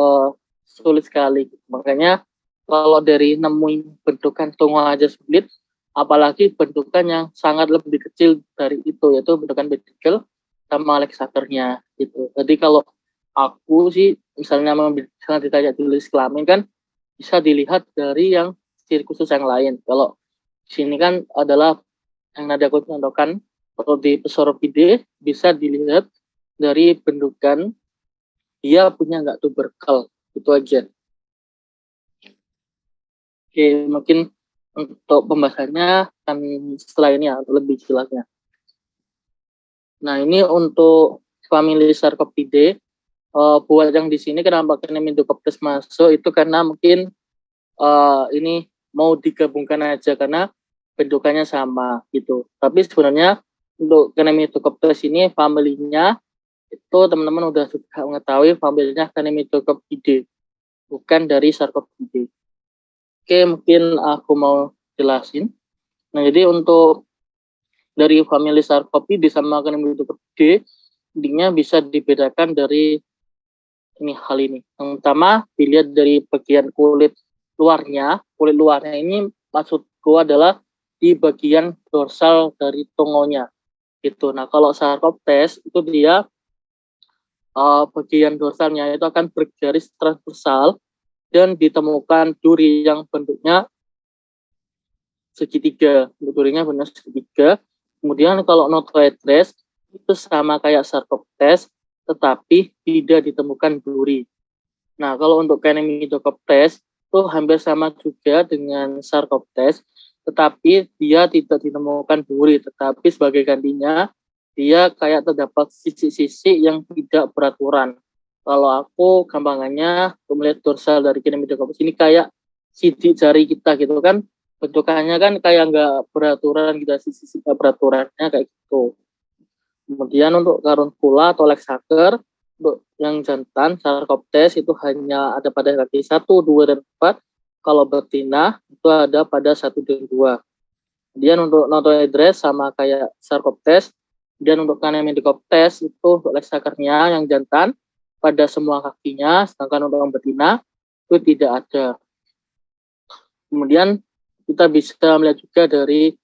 sulit sekali. Makanya kalau dari nemuin bentukan tungau aja sulit, apalagi bentukan yang sangat lebih kecil dari itu, yaitu bentukan pedikel sama Alexandernya gitu. Jadi kalau aku sih misalnya ditanya jenis kelamin kan bisa dilihat dari yang ciri khusus yang lain. Kalau sini kan adalah yang nada contohkan, kalau di Pseudopidae bisa dilihat dari bentukan dia punya nggak tuberkel, itu aja. Oke, mungkin untuk pembahasannya kan setelah ini ya lebih jelasnya. Nah ini untuk famili Sarcopidae. Buat yang di sini kenapa Cnemidocoptes masuk itu karena mungkin ini mau digabungkan aja karena bentukannya sama gitu. Tapi sebenarnya untuk Cnemidocoptes ini familinya itu teman-teman udah juga mengetahui familinya Cnemidocoptidae, bukan dari Sarcopidae. Oke, mungkin aku mau jelasin. Nah, jadi untuk dari famili Sarcopidae sama Cnemidocoptidae intinya bisa dibedakan dari hal ini. Yang pertama dilihat dari bagian kulit luarnya. Kulit luarnya ini maksudku adalah di bagian dorsal dari tungaunya. Gitu. Nah, kalau Sarcoptes itu dia bagian dorsalnya itu akan bergaris transversal dan ditemukan duri yang bentuknya segitiga. Durinya benar segitiga. Kemudian kalau Notohedres itu sama kayak Sarcoptes, tetapi tidak ditemukan duri. Nah, kalau untuk Cnemidocoptes itu hampir sama juga dengan Sarcoptes, tetapi dia tidak ditemukan duri, tetapi sebagai gantinya dia kayak terdapat sisi-sisi yang tidak beraturan. Kalau aku gampangannya melihat dorsal dari Cnemidocoptes ini kayak sidik jari kita gitu kan, bentukannya kan kayak nggak beraturan gitu, sisi-sisi nggak beraturannya kayak gitu. Kemudian untuk Caruncula atau Lexaker, untuk yang jantan Sarcoptes itu hanya ada pada kaki 1, 2, dan 4. Kalau betina itu ada pada 1 dan 2. Kemudian untuk Notohedres sama kayak Sarcoptes. Kemudian untuk Cnemidocoptes itu untuk Lexakernya yang jantan pada semua kakinya, sedangkan untuk yang betina itu tidak ada. Kemudian kita bisa melihat juga dari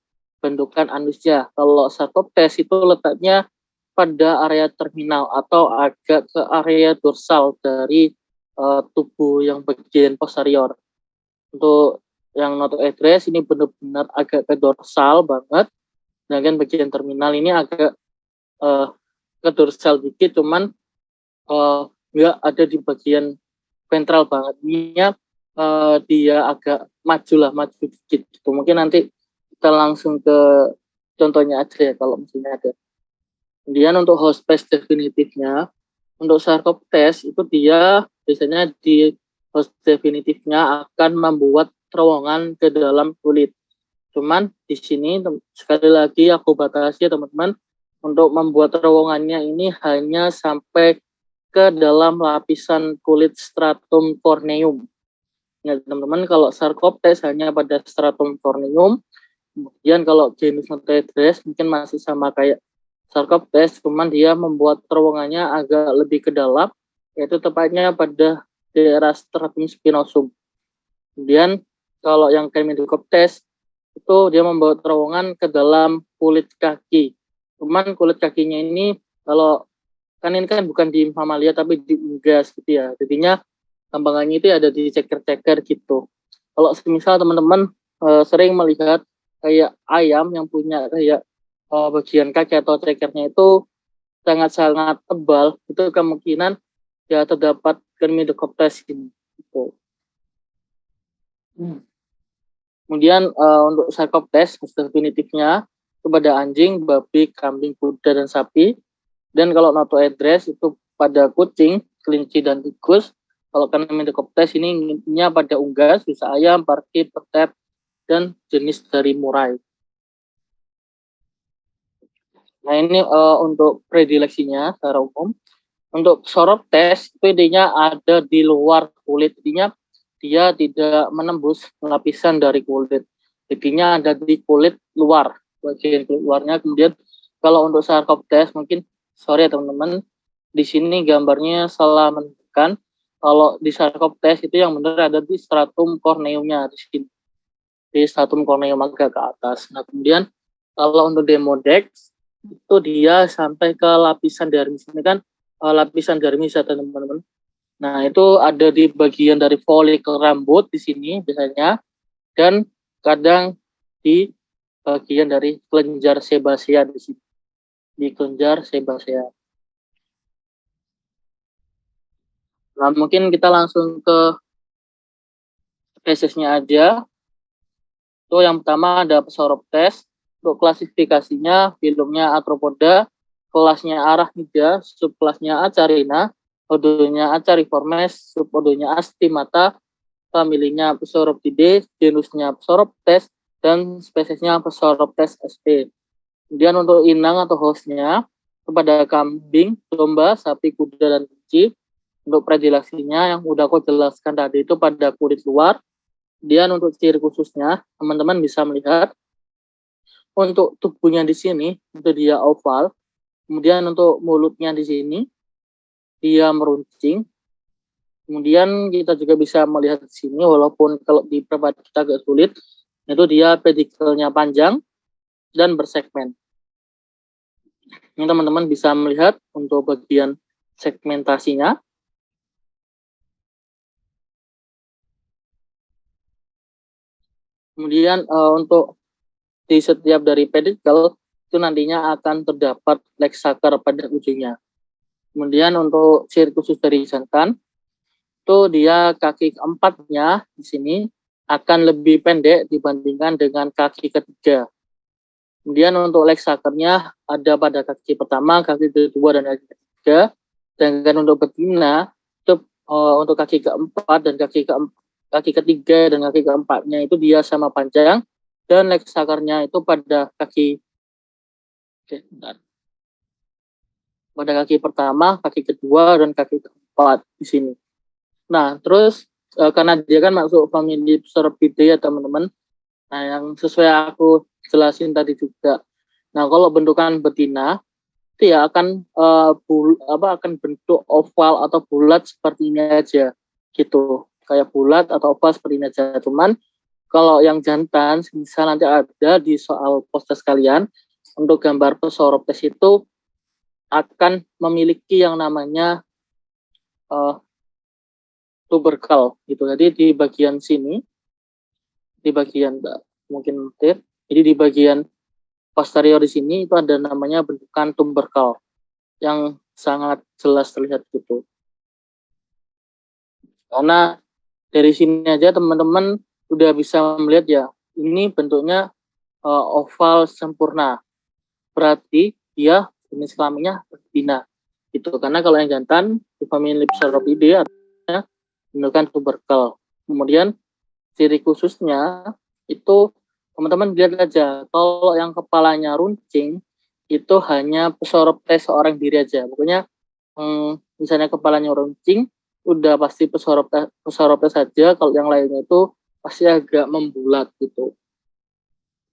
bentukan anusnya. Kalau Sarcoptes itu letaknya pada area terminal atau agak ke area dorsal dari tubuh yang bagian posterior. Untuk yang Notohedres ini benar-benar agak ke dorsal banget, sedangkan bagian terminal ini agak ke dorsal dikit, cuman nggak ada di bagian ventral banget. Ini dia agak maju dikit gitu. Mungkin nanti kita langsung ke contohnya aja ya kalau misalnya ada. Kemudian untuk host-space definitifnya, untuk Sarcoptes itu dia biasanya di host definitifnya akan membuat terowongan ke dalam kulit. Cuman di sini sekali lagi aku batasi ya teman-teman, untuk membuat terowongannya ini hanya sampai ke dalam lapisan kulit stratum corneum. Ya teman-teman, kalau Sarcoptes hanya pada stratum corneum, kemudian kalau genus Notohedres mungkin masih sama kayak Sarcoptes, cuman dia membuat terowongannya agak lebih ke dalam, yaitu tepatnya pada daerah stratum spinosum. Kemudian kalau yang Cnemidocoptes itu dia membawa terowongan ke dalam kulit kaki. Cuman kulit kakinya ini kalau kan ini kan bukan di mamalia tapi di unggas gitu ya. Jadinya gampangannya itu ada di ceker-ceker gitu. Kalau misal teman-teman sering melihat kayak ayam yang punya kayak bagian kaki atau cekernya itu sangat-sangat tebal, itu kemungkinan ya terdapat Cnemidocoptes ini. Gitu. Kemudian untuk Sarcoptes definitifnya itu pada anjing, babi, kambing, kuda, dan sapi. Dan kalau Notohedres itu pada kucing, kelinci, dan tikus. Kalau Cnemidocoptes ini pada unggas, bisa ayam, parkit, petet, dan jenis dari murai. Nah ini untuk predileksinya secara umum. Untuk Sauroptes itu intinya ada di luar kulit, intinya dia tidak menembus lapisan dari kulit. Intinya ada di kulit luar, bagian kulit luarnya. Kemudian kalau untuk Sarcoptes mungkin sorry ya teman-teman, di sini gambarnya salah menunjukkan. Kalau di sarcoptes itu yang benar ada di stratum corneumnya di sini. Di stratum corneum agak ke atas. Nah, kemudian kalau untuk demodex itu dia sampai ke lapisan dermis. Ini kan lapisan dermis ya teman-teman. Nah, itu ada di bagian dari folikel rambut di sini biasanya, dan kadang di bagian dari kelenjar sebasea di sini. Di kelenjar sebasea. Nah, mungkin kita langsung ke spesiesnya aja. Itu yang pertama ada Psoroptes. Untuk klasifikasinya, filumnya Arthropoda, kelasnya Arachnida, subkelasnya Acarina, ordonya Acariformes, subordonya Astimata, familinya Psoroptidae, genusnya Psoroptes, dan spesiesnya Psoroptes sp. Kemudian untuk inang atau hostnya, kepada kambing, domba, sapi, kuda, dan kelinci. Untuk predileksinya yang udah aku jelaskan tadi itu pada kulit luar. Kemudian untuk ciri khususnya, teman-teman bisa melihat untuk tubuhnya di sini itu dia oval. Kemudian untuk mulutnya di sini dia meruncing. Kemudian kita juga bisa melihat di sini walaupun kalau di perabot kita agak sulit, itu dia pedikelnya panjang dan bersegmen. Ini teman-teman bisa melihat untuk bagian segmentasinya. Kemudian untuk di setiap dari pedikel itu nantinya akan terdapat lexaker pada ujungnya. Kemudian untuk ciri khusus dari jantan itu dia kaki keempatnya di sini akan lebih pendek dibandingkan dengan kaki ketiga. Kemudian untuk lexakernya ada pada kaki pertama, kaki kedua, dan kaki ketiga. Dan untuk betina itu untuk kaki keempat dan kaki ketiga dan kaki keempatnya itu dia sama panjang, dan lexakernya itu pada kaki pada kaki pertama, kaki kedua, dan kaki keempat di sini. Nah, terus karena dia kan masuk famili Pseudopidae ya teman-teman. Nah, yang sesuai aku jelasin tadi juga. Nah, kalau bentukan betina itu ya akan akan bentuk oval atau bulat seperti ini aja gitu, kayak bulat atau oval seperti ini aja. Cuman kalau yang jantan bisa nanti ada di soal poster kalian, untuk gambar Pseudoroptes itu akan memiliki yang namanya tubercle gitu. Jadi di bagian sini, di bagian mungkin jadi di bagian posterior di sini itu ada namanya bentukan tubercle yang sangat jelas terlihat gitu. Karena dari sini aja teman-teman udah bisa melihat ya, ini bentuknya oval sempurna. Berarti dia jenis kelaminnya betina. Gitu. Karena kalau yang jantan di famili Pseudopidae artinya bentukan tubercle. Kemudian ciri khususnya itu teman-teman lihat aja, kalau yang kepalanya runcing itu hanya Pseudoroptes seorang diri aja. Pokoknya misalnya kepalanya runcing udah pasti Pseudoroptes saja, kalau yang lainnya itu pasti agak membulat gitu.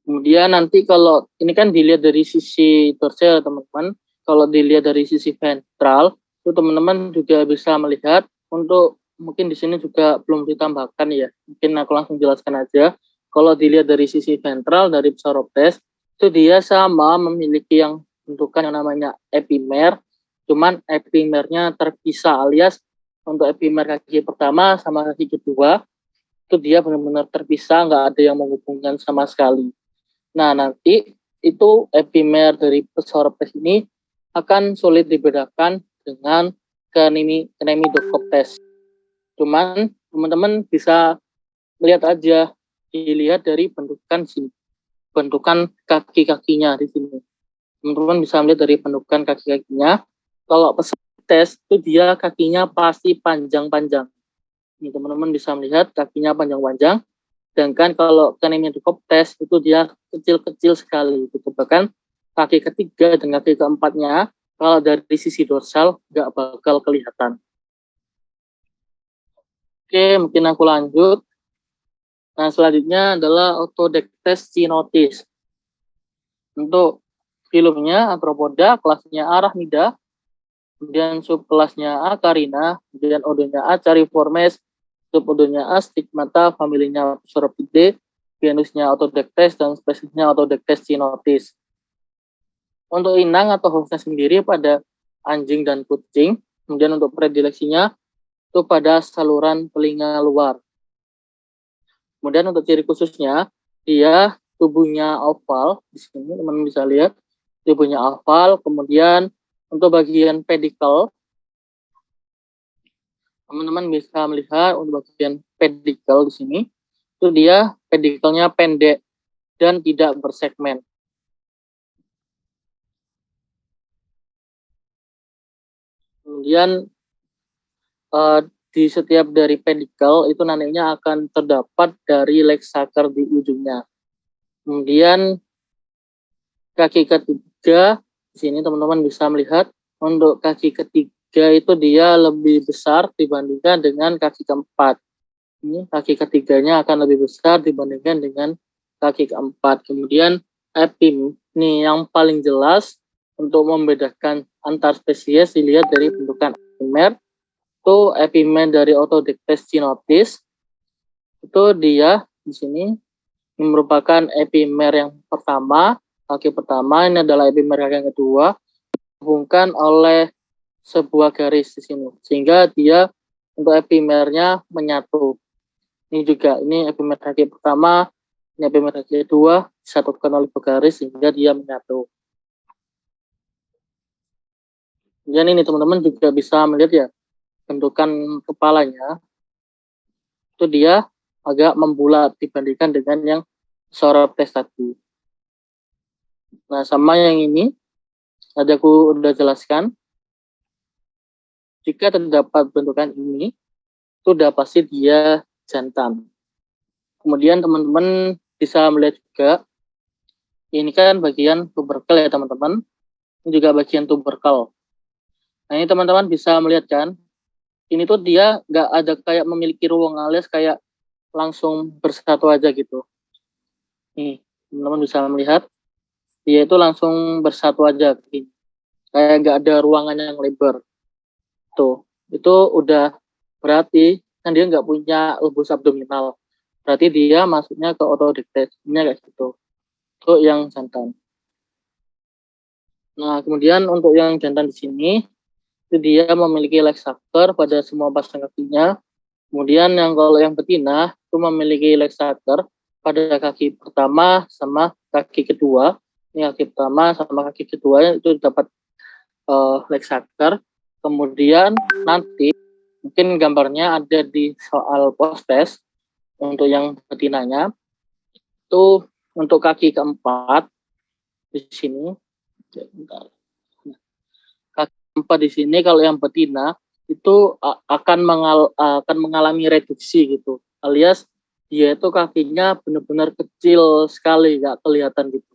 Kemudian nanti kalau ini kan dilihat dari sisi dorsal teman-teman, kalau dilihat dari sisi ventral itu teman-teman juga bisa melihat, untuk mungkin di sini juga belum ditambahkan ya, mungkin aku langsung jelaskan aja. Kalau dilihat dari sisi ventral dari Pseudoroptes itu dia sama memiliki yang bentukan yang namanya epimer, cuman epimernya terpisah, alias untuk epimer kaki pertama sama kaki kedua itu dia benar-benar terpisah, nggak ada yang menghubungkan sama sekali. Nah, nanti itu epimer dari Pseudoroptes ini akan sulit dibedakan dengan Cnemidocoptes. Cuman teman-teman bisa lihat aja, dilihat dari bentukan sini, bentukan kaki-kakinya di sini. Teman-teman bisa melihat dari bentukan kaki-kakinya. Kalau Pseudoroptes itu dia kakinya pasti panjang-panjang. Ini teman-teman bisa melihat kakinya panjang-panjang. Sedangkan kalau Cnemidocoptes itu dia kecil-kecil sekali. Gitu. Bahkan kaki ketiga dan kaki keempatnya kalau dari sisi dorsal nggak bakal kelihatan. Oke, mungkin aku lanjut. Nah, selanjutnya adalah Autodectes cynotis. Untuk filumnya Arthropoda, kelasnya Arachnida, kemudian subkelasnya A carina, kemudian ordonya A cariformes, subordonya A stigmata, familinya Sauropidae, genusnya Autodectes, dan spesiesnya Autodectes cynotis. Untuk inang atau hostnya sendiri pada anjing dan kucing, kemudian untuk predileksinya itu pada saluran telinga luar. Kemudian untuk ciri khususnya, dia tubuhnya oval, di sini teman-teman bisa lihat, tubuhnya oval, kemudian untuk bagian pedikel, teman-teman bisa melihat untuk bagian pedikel di sini, itu dia pedikelnya pendek dan tidak bersegmen. Kemudian di setiap dari pedikel itu nantinya akan terdapat dari leg sucker di ujungnya. Kemudian kaki ketiga di sini teman-teman bisa melihat untuk kaki ketiga itu dia lebih besar dibandingkan dengan kaki keempat. Ini kaki ketiganya akan lebih besar dibandingkan dengan kaki keempat. Kemudian epim ini yang paling jelas untuk membedakan antar spesies dilihat dari bentukan epimer. Itu epimer dari Autodectes cynotis. Itu dia di sini ini merupakan epimer yang pertama, kaki pertama, ini adalah epimer kaki yang kedua, dihubungkan oleh sebuah garis di sini, sehingga dia untuk epimernya menyatu. Ini juga, ini epimer kaki pertama, ini epimer kaki kedua, disatukan oleh garis sehingga dia menyatu. Dan ini teman-teman juga bisa melihat ya, bentukan kepalanya, itu dia agak membulat dibandingkan dengan yang Sauropods tadi. Nah, sama yang ini, tadi aku udah jelaskan, jika terdapat bentukan ini, itu udah pasti dia jantan. Kemudian teman-teman bisa melihat juga, ini kan bagian tuberkel ya teman-teman, ini juga bagian tuberkel. Nah ini teman-teman bisa melihat kan, ini tuh dia nggak ada kayak memiliki ruang alias kayak langsung bersatu aja gitu. Nih, teman-teman bisa melihat, dia itu langsung bersatu aja, kayak nggak ada ruangan yang lebar. Tuh, itu udah berarti kan dia nggak punya lobus abdominal. Berarti dia masuknya ke Autodectes, kayak gitu. Itu yang jantan. Nah, kemudian untuk yang jantan di sini, itu dia memiliki leg sucker pada semua pasang kakinya. Kemudian kalau yang betina itu memiliki leg sucker pada kaki pertama sama kaki kedua. Ini kaki pertama sama kaki kedua itu dapat leg sucker. Kemudian nanti mungkin gambarnya ada di soal post test untuk yang betinanya. Itu untuk kaki keempat di sini. Kaki keempat di sini kalau yang betina itu akan mengalami reduksi gitu, alias dia itu kakinya benar-benar kecil sekali, nggak kelihatan gitu.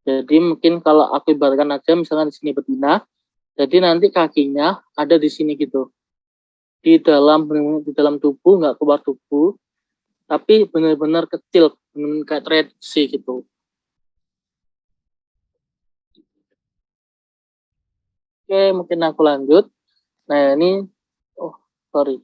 Jadi mungkin kalau aku ibaratkan aja, misalnya di sini betina, jadi nanti kakinya ada di sini gitu, di dalam tubuh, nggak keluar tubuh, tapi benar-benar kecil, benar kayak reduksi gitu. Oke, mungkin aku lanjut. Nah ini, sorry.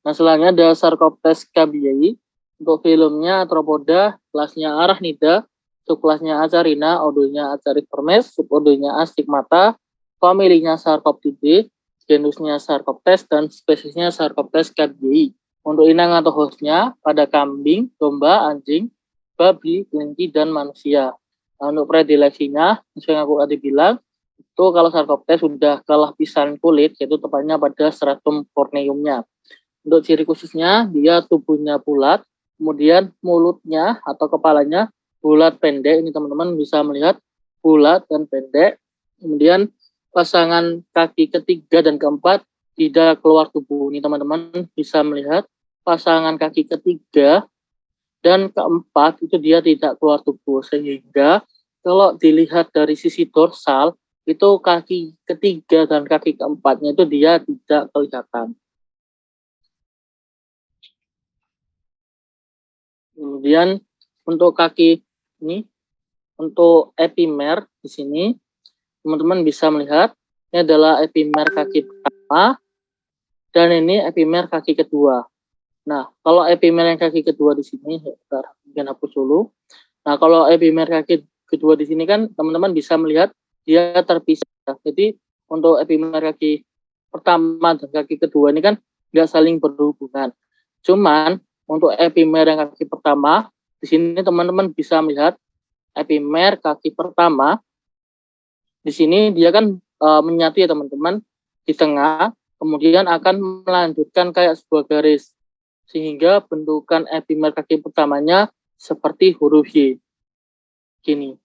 Nah, selanjutnya ada Sarcoptes cabiai. Untuk filmnya Arthropoda, kelasnya Arachnida, subkelasnya Acarina, ordonya Acariformes, subordonya Astigmata, familinya Sarcoptidae, genusnya Sarcoptes, dan spesiesnya Sarcoptes cabiai. Untuk inang atau hostnya pada kambing, domba, anjing, babi, kelinci, dan manusia. Nah, untuk predileksinya, sesuai yang aku tadi bilang, itu kalau Sarcoptes sudah ke lapisan kulit, yaitu tepatnya pada stratum corneumnya. Untuk ciri khususnya, dia tubuhnya bulat, kemudian mulutnya atau kepalanya bulat pendek. Ini teman-teman bisa melihat bulat dan pendek. Kemudian pasangan kaki ketiga dan keempat tidak keluar tubuh. Ini teman-teman bisa melihat pasangan kaki ketiga dan keempat itu dia tidak keluar tubuh. Sehingga kalau dilihat dari sisi dorsal, itu kaki ketiga dan kaki keempatnya itu dia tidak kelihatan. Kemudian untuk kaki ini, untuk epimer di sini, teman-teman bisa melihat Ini adalah epimer kaki pertama, dan ini epimer kaki kedua. Nah, kalau epimer yang kaki kedua di sini, mungkin hapus dulu. Nah, kalau epimer kaki kedua di sini kan teman-teman bisa melihat dia terpisah. Jadi untuk epimer kaki pertama dan kaki kedua ini kan nggak saling berhubungan. Cuman untuk epimer yang kaki pertama, di sini teman-teman bisa melihat epimer kaki pertama. Di sini dia kan menyatu ya teman-teman di tengah, kemudian akan melanjutkan kayak sebuah garis, sehingga bentukan epimer kaki pertamanya seperti huruf Y. Gini.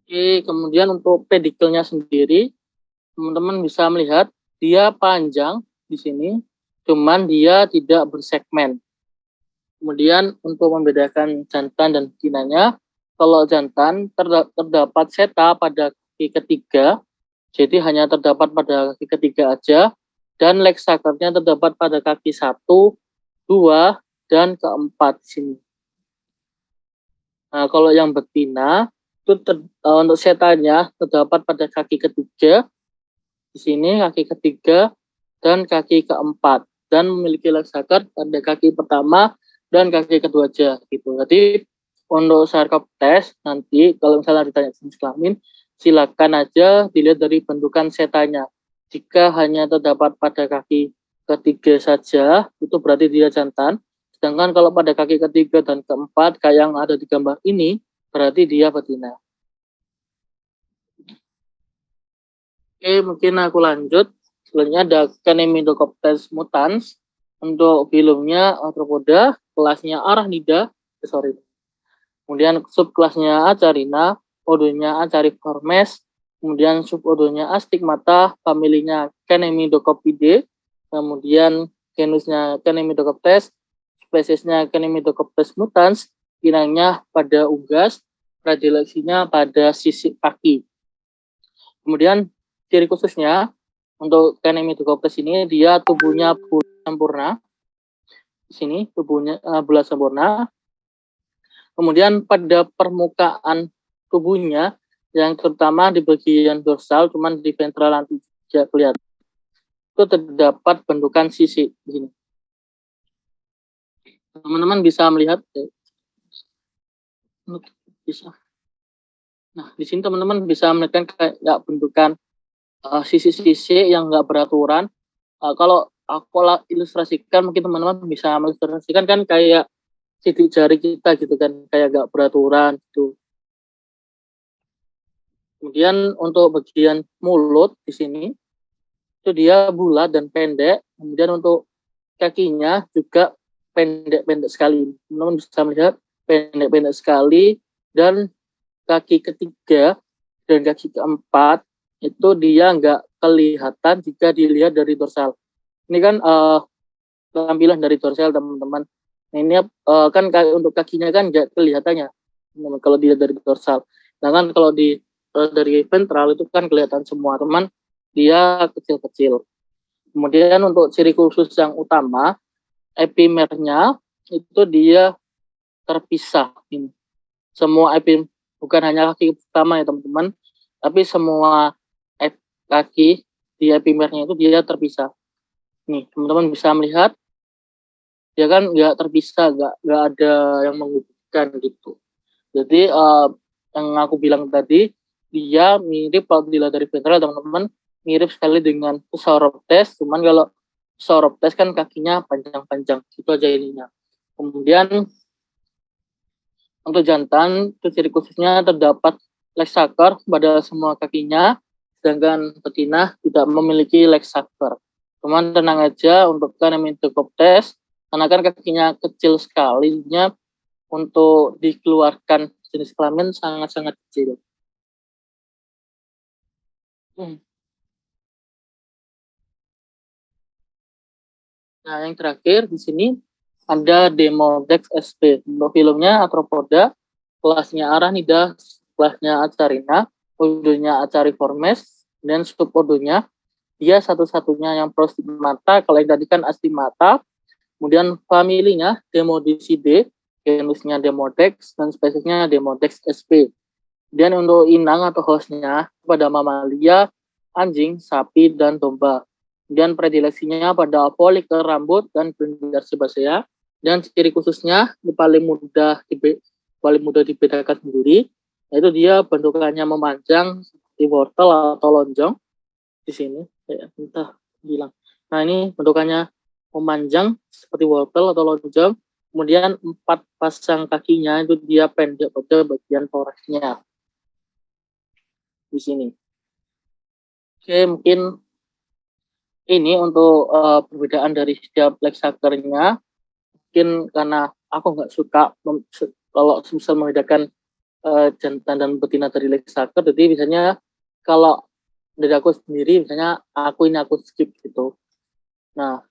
Oke, kemudian untuk pedikelnya sendiri, teman-teman bisa melihat dia panjang di sini, cuman dia tidak bersegmen. Kemudian untuk membedakan jantan dan betinanya, kalau jantan terdapat seta pada kaki ketiga, jadi hanya terdapat pada kaki ketiga aja, dan leg sucker-nya terdapat pada kaki 1, 2, dan keempat di sini. Nah, kalau yang betina itu untuk setanya terdapat pada kaki ketiga, di sini kaki ketiga dan kaki keempat, dan memiliki leg sucker pada kaki pertama dan kaki kedua aja gitu. Jadi untuk sarkop tes nanti kalau misalnya ditanya jenis kelamin, silakan aja dilihat dari bentukan setanya. Jika hanya terdapat pada kaki ketiga saja, itu berarti dia jantan. Sedangkan kalau pada kaki ketiga dan keempat kayak yang ada di gambar ini, berarti dia betina. Oke, mungkin aku lanjut. Selanjutnya ada Canemidocoptes mutans. Untuk filumnya Arthropoda, kelasnya Arachnida, kemudian subkelasnya Acarina, ordonya Acariformes, kemudian subordonya Astigmata, familinya Canemidocoptidae, kemudian genusnya Canemidocoptes, spesiesnya Canemidocoptes mutans, inangnya pada unggas, predileksinya pada sisik kaki. Kemudian ciri khususnya untuk Canemidocoptes ini dia tubuhnya sempurna. Di sini tubuhnya bulat sempurna. Kemudian pada permukaan tubuhnya yang terutama di bagian dorsal, cuman di ventral nanti tidak kelihatan, itu terdapat bentukan sisik di sini. Teman-teman bisa melihat, bisa. Nah, di sini teman-teman bisa melihat kayak bentukan sisik-sisik yang nggak beraturan. Kalau aku ilustrasikan, mungkin teman-teman bisa mengilustrasikan kan kayak sidik jari kita gitu kan, kayak nggak beraturan gitu. Kemudian untuk bagian mulut di sini itu dia bulat dan pendek. Kemudian untuk kakinya juga pendek-pendek sekali. Teman-teman bisa melihat pendek-pendek sekali, dan kaki ketiga dan kaki keempat itu dia nggak kelihatan jika dilihat dari dorsal. Ini kan tampilan dari dorsal teman-teman. Nah, ini kan untuk kakinya kan nggak kelihatannya kalau dilihat dari dorsal. Sedangkan kalau dari ventral itu kan kelihatan semua teman, dia kecil-kecil. Kemudian untuk ciri khusus yang utama, epimernya itu dia terpisah ini. Semua bukan hanya kaki pertama ya teman-teman, tapi semua kaki di epimernya itu dia terpisah. Nih teman-teman bisa melihat, dia kan nggak terpisah, nggak ada yang menghubungkan gitu. Jadi yang aku bilang tadi, dia mirip kalau dilihat dari ventral teman-teman, mirip sekali dengan Sauroptes, cuman kalau Sauroptes kan kakinya panjang-panjang, itu aja ininya. Kemudian untuk jantan, itu ciri khususnya terdapat leg sucker pada semua kakinya, sedangkan betina tidak memiliki leg sucker. Cuman tenang aja untuk Canemidocoptes, karena kan kakinya kecil sekali, untuk dikeluarkan jenis kelamin sangat-sangat kecil. Nah, yang terakhir di sini ada Demodex sp. Untuk filmnya Arthropoda, kelasnya Arachnida, kelasnya Acarina, ordonya Acariformes, dan subordonya dia satu-satunya yang prostigmata. Kalau yang tadi kan astigmata. Kemudian familinya Demodicidae, genusnya Demodex, dan spesiesnya Demodex sp. Dan untuk inang atau hostnya pada mamalia, anjing, sapi, dan domba. Dan predileksinya pada folikel rambut dan kelenjar sebasea. Dan ciri khususnya yang paling mudah dibedakan sendiri, yaitu dia bentukannya memanjang seperti wortel atau lonjong di sini. Entah bilang. Nah ini bentukannya memanjang seperti wortel atau lonjong. Kemudian 4 pasang kakinya itu dia pendek pada bagian toraksnya di sini. Oke, mungkin ini untuk perbedaan dari setiap Lexakernya. Mungkin karena aku nggak suka kalau bisa membedakan jantan dan betina dari Lexaker, jadi biasanya kalau dari aku sendiri, misalnya aku skip gitu. Nah,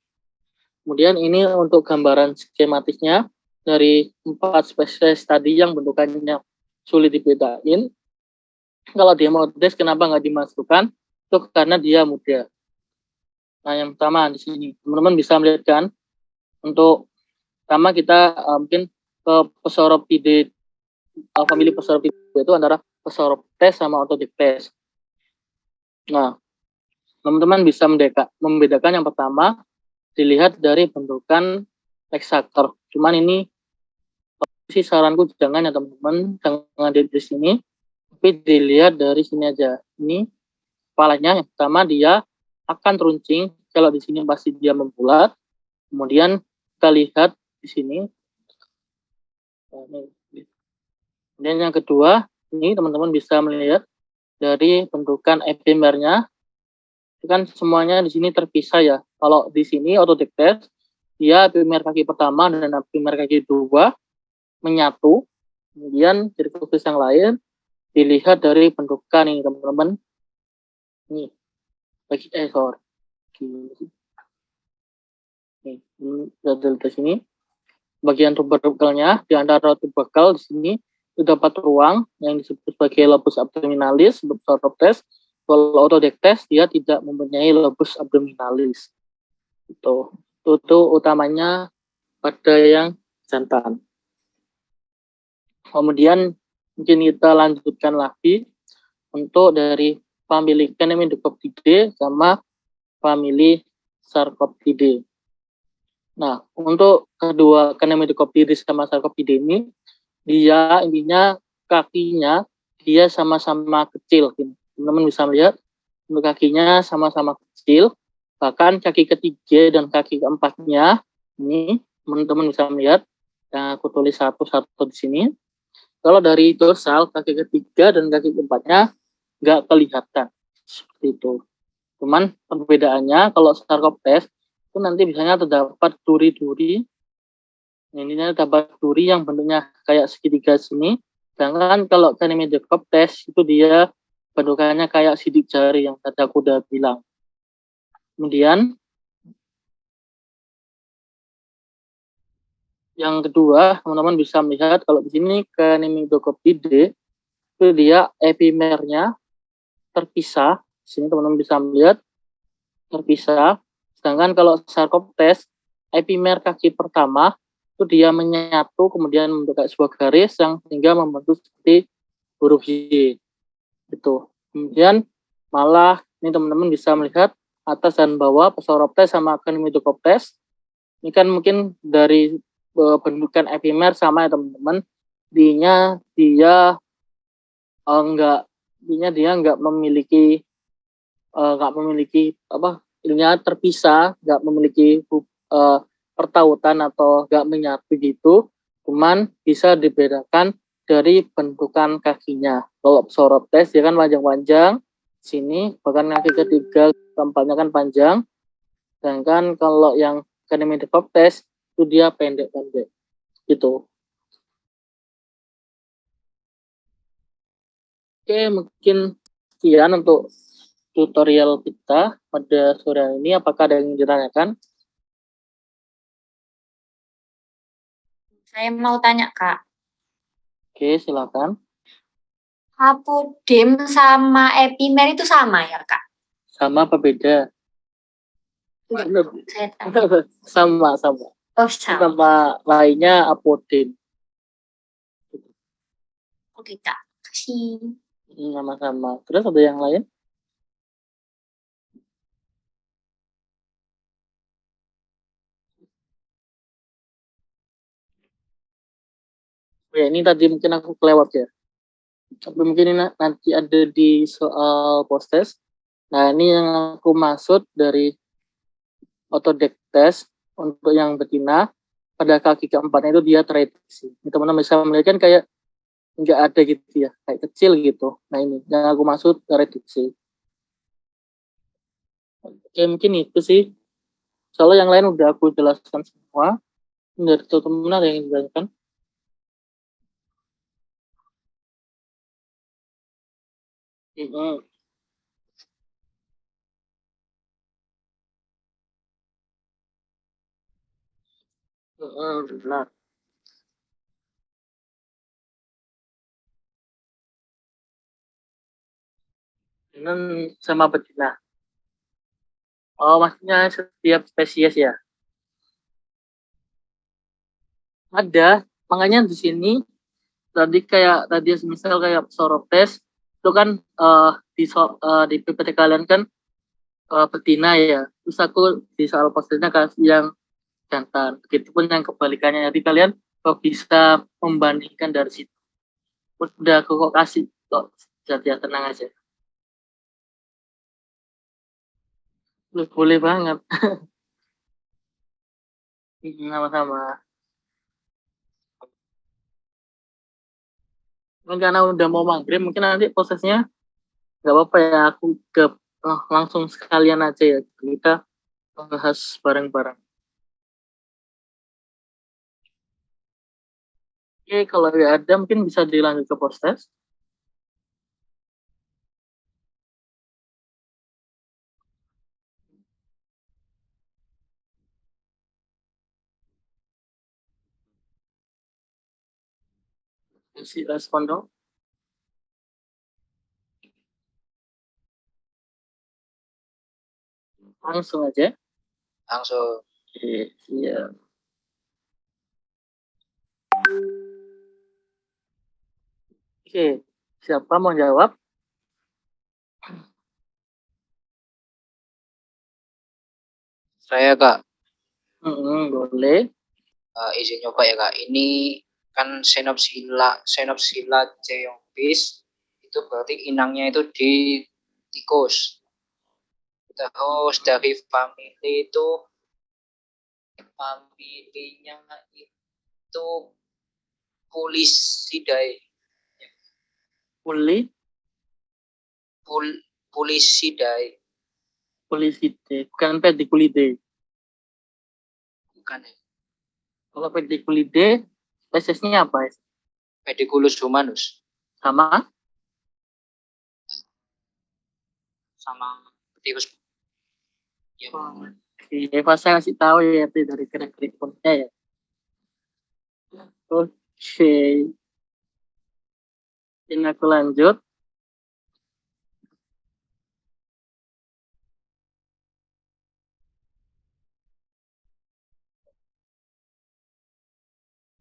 kemudian ini untuk gambaran skematisnya dari 4 spesies tadi yang bentukannya sulit dibedain. Kalau dia modest, kenapa nggak dimasukkan? Itu karena dia muda. Nah, yang pertama di sini, teman-teman bisa melihat kan, untuk pertama kita mungkin ke Pasauropidae, famili Pasauropidae itu antara Pasauroptes sama Orthodictes. Nah, teman-teman bisa membedakan yang pertama, dilihat dari bentukan Lexaker. Cuman ini sih saranku jangan ya teman-teman, jangan di sini, tapi dilihat dari sini aja. Ini kepalanya yang pertama dia akan teruncing, kalau di sini pasti dia membulat. Kemudian kita lihat di sini. Dan yang kedua, ini teman-teman bisa melihat dari bentukan epimernya, itu kan semuanya di sini terpisah ya. Kalau di sini Orthodictes, dia epimer kaki pertama dan epimer kaki kedua menyatu. Kemudian ciri khusus yang lain dilihat dari bentukan ini teman-teman. Nih, sorry. Nih, dari sini. Bagian tuberkelnya di antara tuberkel di sini terdapat ruang yang disebut sebagai lobus abdominalis, Pasauroptes. Kalau Orthodictes dia tidak mempunyai lobus abdominalis. Itu utamanya pada yang jantan. Kemudian mungkin kita lanjutkan lagi untuk dari famili Canemidocoptidae sama famili Sarcoptidae. Nah, untuk kedua Canemidocoptidae sama Sarcoptidae ini, dia intinya kakinya dia sama-sama kecil. Teman-teman bisa melihat untuk kakinya sama-sama kecil. Bahkan kaki ketiga dan kaki keempatnya ini teman-teman bisa melihat. Yang aku tulis satu-satu di sini. Kalau dari dorsal kaki ketiga dan kaki keempatnya nggak kelihatan seperti itu. Cuman perbedaannya kalau Sarcoptes itu nanti biasanya terdapat duri-duri. Ini terdapat duri yang bentuknya kayak segitiga sini. Sedangkan kalau Canemidocoptes itu dia bentukannya kayak sidik jari yang tadi aku udah bilang. Kemudian yang kedua, teman-teman bisa melihat kalau di sini Canemidocoptidae itu dia epimernya terpisah. Di sini teman-teman bisa melihat terpisah. Sedangkan kalau Sarcoptes epimer kaki pertama itu dia menyatu kemudian membentuk sebuah garis yang sehingga membentuk seperti huruf Y. Itu. Kemudian malah ini teman-teman bisa melihat atas dan bawah Pasauroptes sama Canemidocoptes. Ini kan mungkin dari bentukan epimer sama ya teman-teman. Dia nggak memiliki apa ininya terpisah, nggak memiliki pertautan atau nggak menyatu gitu, cuman bisa dibedakan dari bentukan kakinya. Kalau Pasauroptes dia kan panjang-panjang sini, bahkan kaki ketiga keempatnya kan panjang, sedangkan kalau yang Canemidocoptes itu dia pendek-pendek gitu. Oke, mungkin sekian untuk tutorial kita pada sore hari ini. Apakah ada yang ditanyakan? Saya mau tanya, Kak. Oke, silakan. Apodim sama epimer itu sama ya, Kak? Sama apa beda? Saya tahu. Sama. Oh, sama. Nama lainnya apodim. Oke, Kak. kasih. Sama-sama. Terus ada yang lain? Ya, ini tadi mungkin aku kelewat ya. Tapi mungkin ini nanti ada di soal post-test. Nah, ini yang aku maksud dari autodeck test untuk yang betina. Pada kaki keempatnya itu dia tereduksi. Ini teman-teman bisa melihat kan kayak nggak ada gitu ya, kayak kecil gitu. Nah, ini yang aku maksud tereduksi. Oke, mungkin itu sih. Soalnya yang lain udah aku jelaskan semua. Dari teman-teman ada yang dijelaskan? Mm-hmm. Benar. Dan sama betina. Oh, maksudnya setiap spesies ya? Ada. Makanya di sini tadi kayak tadi misal kayak Soroptes itu kan di PPT kalian kan betina ya. Terus aku di soal posenya kasih yang jantan. Begitupun yang kebalikannya. Jadi kalian kok bisa membandingkan dari situ. Udah aku kok kasih kok. Jadi ya tenang aja. Lu boleh banget. Sama-sama. Mungkin karena udah mau maghrib, mungkin nanti prosesnya nggak apa-apa ya. Aku ke langsung sekalian aja ya. Kita bahas bareng-bareng. Oke, kalau nggak ada mungkin bisa dilanjut ke proses. Isi respon dong. Langsung aja. Langsung. Oke, iya. Oke, siapa mau jawab? Saya Kak, Boleh. izin nyoba ya Kak. Ini kan Xenopsila ceompis itu berarti inangnya itu di tikus. Terus dari familinya itu Pulisidae. Pulisidae. Poliside, bukan pediculide. Bukan ya. Kalau pediculide, spesiesnya apa ya? Pediculus humanus. Sama? Sama tikus. Ya. Oke, pas saya kasih tahu ya itu dari gerak-gerik punnya ya. Oke, ini aku lanjut.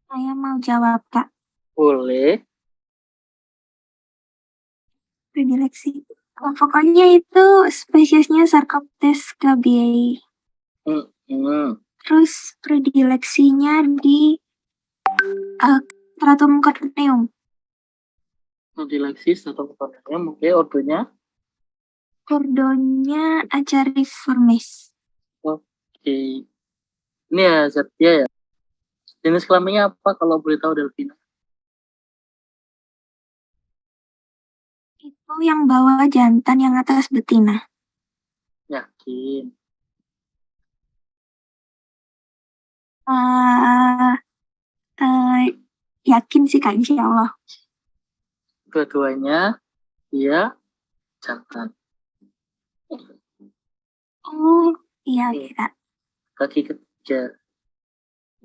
Saya mau jawab, Kak. Boleh. Predileksi. Pokoknya itu spesiesnya Sarcoptes gabiei. Terus predileksinya di Stratum corneum. Predileksi atau kepanjangannya mungkin ordonya. Ordonya Acariformes. Oke. Ini ya Zatia ya. Jenis kelaminnya apa kalau boleh tahu Delvina? Itu yang bawah jantan, yang atas betina. Yakin. Yakin sih Kak, insya Allah. Dua-duanya dia jantan. Oh, iya Kak. Kaki ketiga.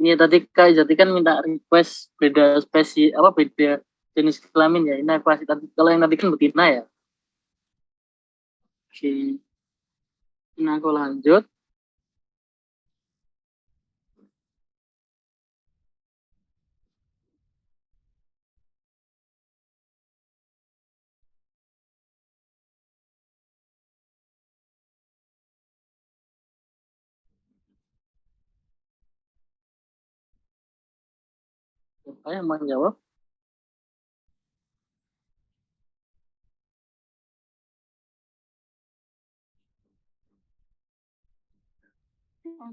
Ini tadi Kak Jati kan minta request beda spesies apa beda jenis kelamin ya. Ini aku kasih tadi. Kalau yang tadi kan betina ya. Oke. Ini aku lanjut. Siapa yang mau jawab?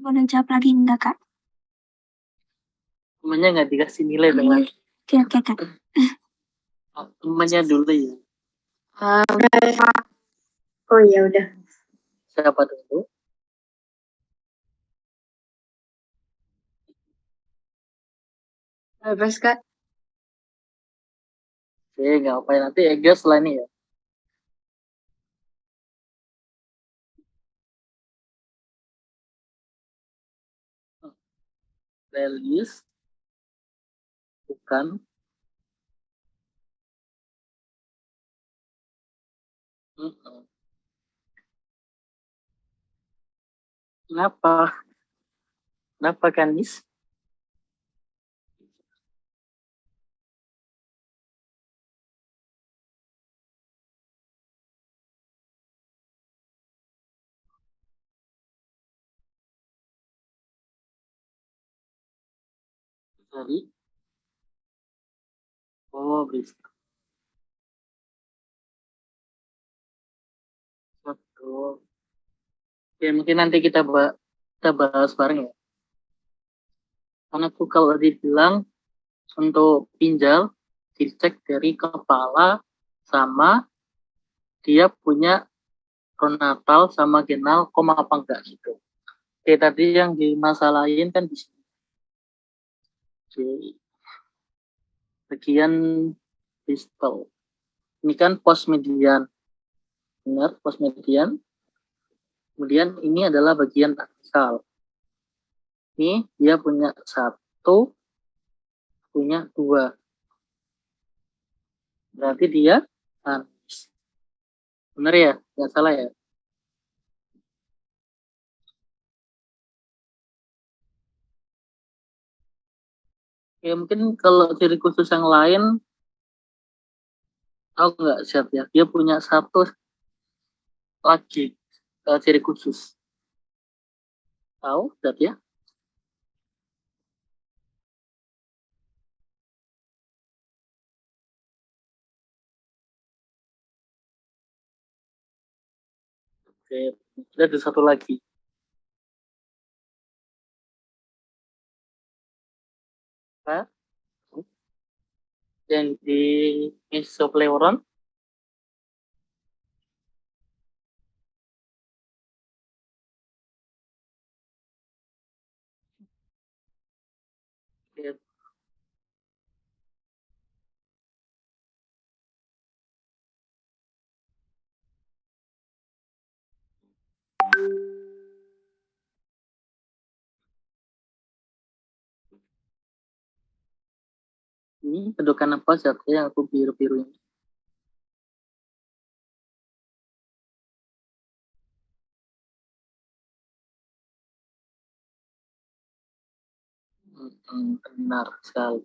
Boleh jawab lagi enggak, Kak? Temannya nggak dikasih nilai dong. Oke, oke, Kak. Temannya dulu ya. Oh ya udah. Siapa dulu? Bebas Kak. Oke, nggak apa-apa. Nanti Ega setelah ini ya. Playlist bukan. Kenapa? Kenapa kan, Miss? Dari? Oh, Bristol. Betul. Oke, mungkin nanti kita bahas bareng ya. Karena aku kalau dibilang untuk pinjal dicek dari kepala sama dia punya pronatal sama genal koma apa enggak gitu. Oke, tadi yang dimasalahin kan di sini. Oke. Bagian distal. Ini kan pos median. Ingat pos median. Kemudian ini adalah bagian akal. Ini dia punya 1, punya 2. Berarti dia anis. Benar ya? Nggak salah ya? Ya mungkin kalau ciri khusus yang lain, tahu nggak siap ya? Dia punya 1 lagi ciri khusus. Tahu, siap ya? Oke, ada 1 lagi. Apa? Yang di mesopleuron. Oke. Ini kedudukan apa zatnya yang aku biru-biru ini? Benar sekali.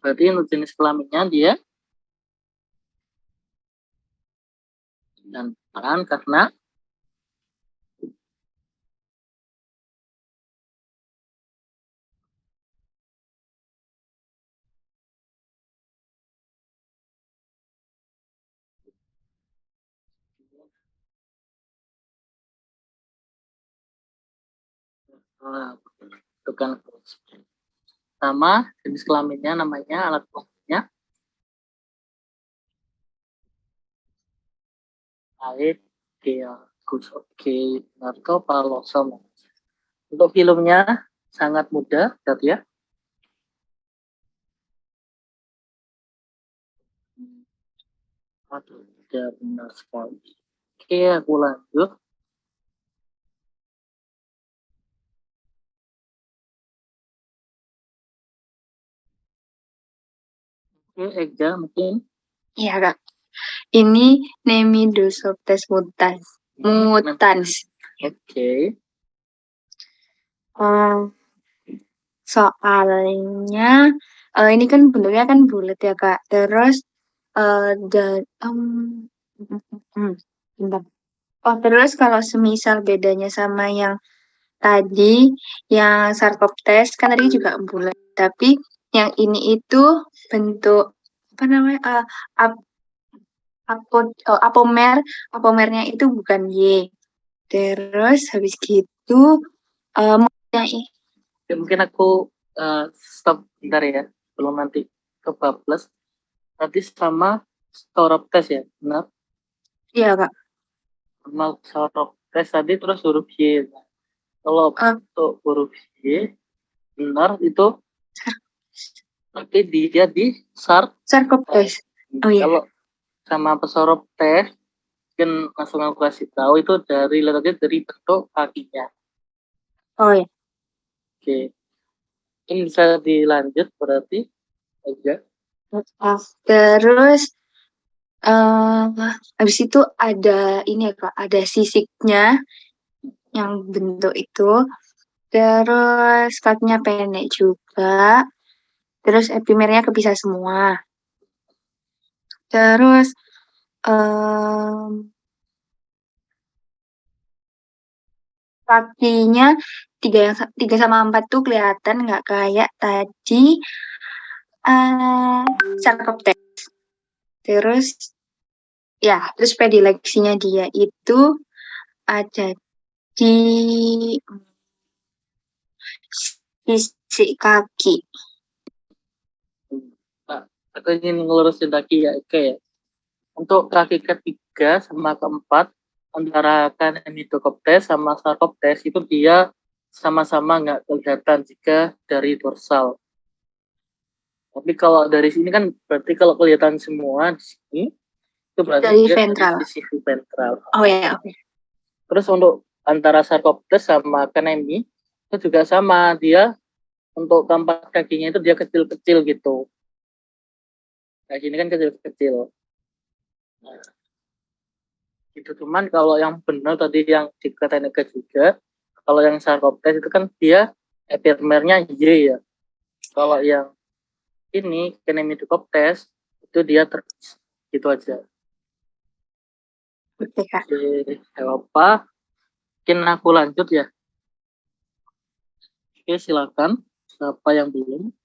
Berarti untuk jenis kelaminnya dia jantan karena bukan sama jenis kelaminnya namanya alat kelaminnya Aedeagus. Oke, Narcopalosom. Untuk filmnya sangat mudah, lihat ya. Aduh, tidak benar sekali. Oke, aku lanjut. Oke, Ega mungkin. Iya Kak. Ini Nemidosoptes mutans. Oke. Soalnya ini kan bentuknya kan bulat ya Kak. Terus bentar. Oh terus kalau semisal bedanya sama yang tadi, yang Sarcoptes kan tadi juga bulat. Tapi Yang ini itu bentuk apa namanya? Apomernya itu bukan Y. Terus habis gitu yang ini Ya, mungkin aku stop bentar ya, belum nanti ke bablas. Tadi sama Sauroptes ya, benar? iya Kak. Sama Sauroptes tadi terus huruf Y. Kalau untuk huruf Y, benar itu, tapi dia di Sarcoptes. Oh iya. Kalau sama Sauroptes, mungkin langsung aku kasih tahu itu dari letaknya dari bentuk kakinya. Oh iya. Oke, ini bisa dilanjut berarti aja. Terus habis itu ada ini ya Kak, ada sisiknya yang bentuk itu. Terus kakinya pendek juga. Terus epimernya kepisah semua. Terus kakinya 3 sama 4 tuh kelihatan nggak kayak tadi Sarcoptes. Terus predileksinya dia itu ada di sisi kaki. Nah, aku ingin ngelurusin lagi ya, oke ya. Untuk kaki ketiga sama keempat, antara Canemidocoptes sama Sarcoptes itu dia sama-sama nggak kelihatan jika dari dorsal. Tapi kalau dari sini kan berarti kalau kelihatan semua di sini, itu berarti Dari dia ventral. dari sisi ventral. Oh ya, oke. Terus untuk antara Sarcoptes sama Canemi itu juga sama, dia untuk keempat kakinya itu dia kecil-kecil gitu. Kayak gini kan kecil-kecil. Nah, itu cuman kalau yang benar tadi yang dikatain juga, kalau yang Sarcoptes itu kan dia epimernya Y ya. Kalau yang ini Canemidocoptes itu dia gitu aja. Oke Kak. Oke, apa? Mungkin aku lanjut ya. Oke, silakan. Siapa yang belum?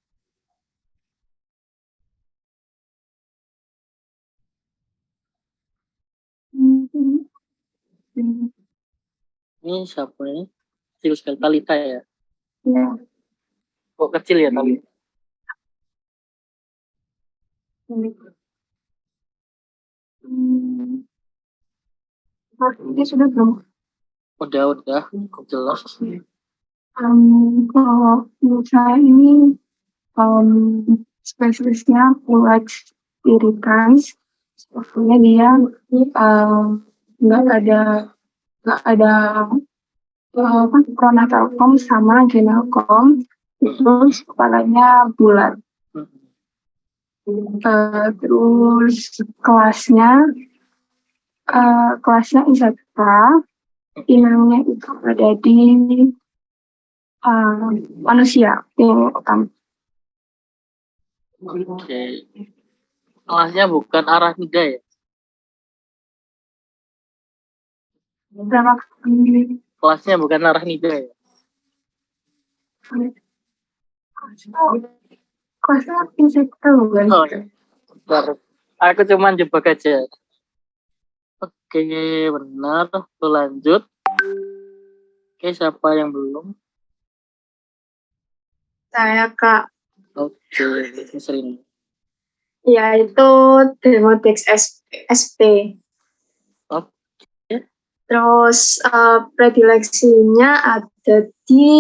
Ini siapa ini? Kecil sekali, Talita ya? Ya. Kok kecil ya Talita? Dia sudah belum. Udah, kok jelas. Kalau menurut saya ini spesiesnya Pulex irritans. Sepertinya dia nggak ada pronatalcom sama genalcom. Terus kepalanya bulat. Terus kelasnya insecta, inangnya itu ada di manusia yang utama. Oke. Kelasnya bukan arachnida ya? Berapa kali? Kelasnya bukan arachnida ya? Kelasnya insecta bukan? Oh, ya. Bentar. Aku cuman jebak aja. Oke, benar. Lanjut. Oke, siapa yang belum? Saya Kak. Oke, sering. Yaitu Demodex sp. Oke. Terus predileksinya ada di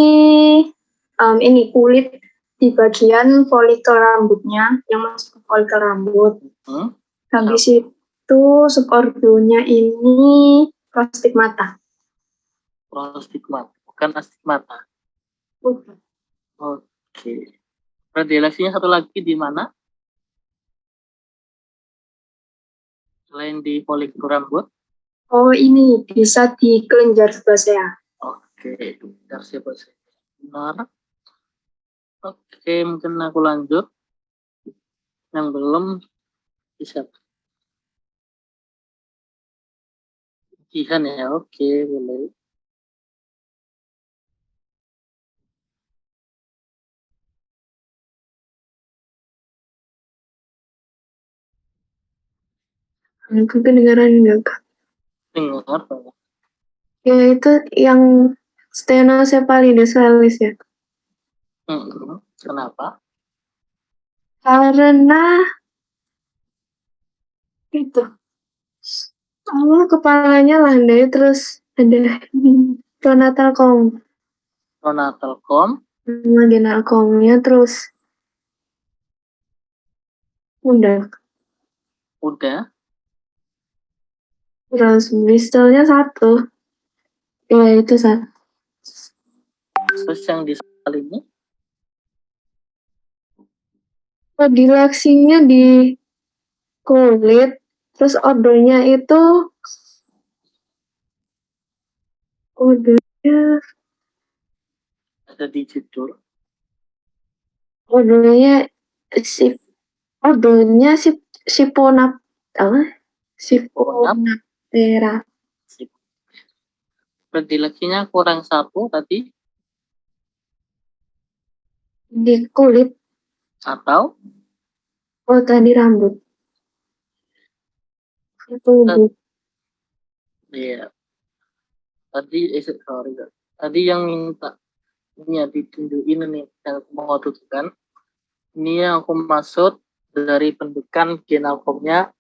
ini kulit di bagian folikel rambutnya yang masuk ke folikel rambut. Habis itu subordonya ini prostigmata. Prostigmata, bukan astigmata. Bukan. Oke. Predileksinya satu lagi di mana? Selain di folikel rambut? Oh ini bisa di kelenjar sebasea. Oke, kelenjar sebasea. Benar. Oke, mungkin aku lanjut. Yang belum bisa. Jihan ya, oke, boleh. Kedengaran nggak, Kak? Dengar Pak. Ya itu yang stenocephalidis felis ya. Kenapa? Karena itu awal kepalanya landai terus ada pronatal comb, Pronatal comb marginal comb-nya terus udah udah, terus Bristolnya satu. Ya itu satu. terus yang di sekali ini Dilaksinya di kulit, terus odornya ada di judul. odornya si siponap apa? Siponaptera Predileksinya kurang satu tadi di kulit. atau Oh tadi rambut. Tubuh. iya tadi sorry Kak. Tadi yang minta ini ya ditunjukin nih yang aku mau tunjukkan. Ini yang aku maksud dari bentukan genalkomnya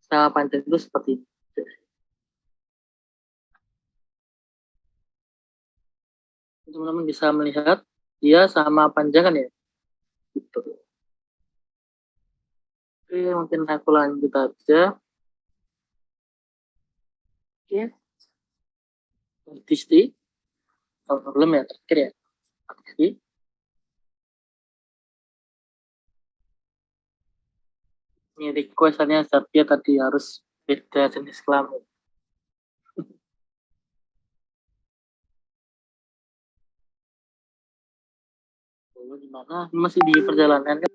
secara panjang itu seperti ini. Teman-teman bisa melihat dia sama panjang kan ya gitu. Oke, mungkin aku lanjut aja. Oke, artistik belum ya terakhir ya artistik. Ini requestannya Satya tadi harus beda jenis kelamin. Gimana? Masih di perjalanan kan?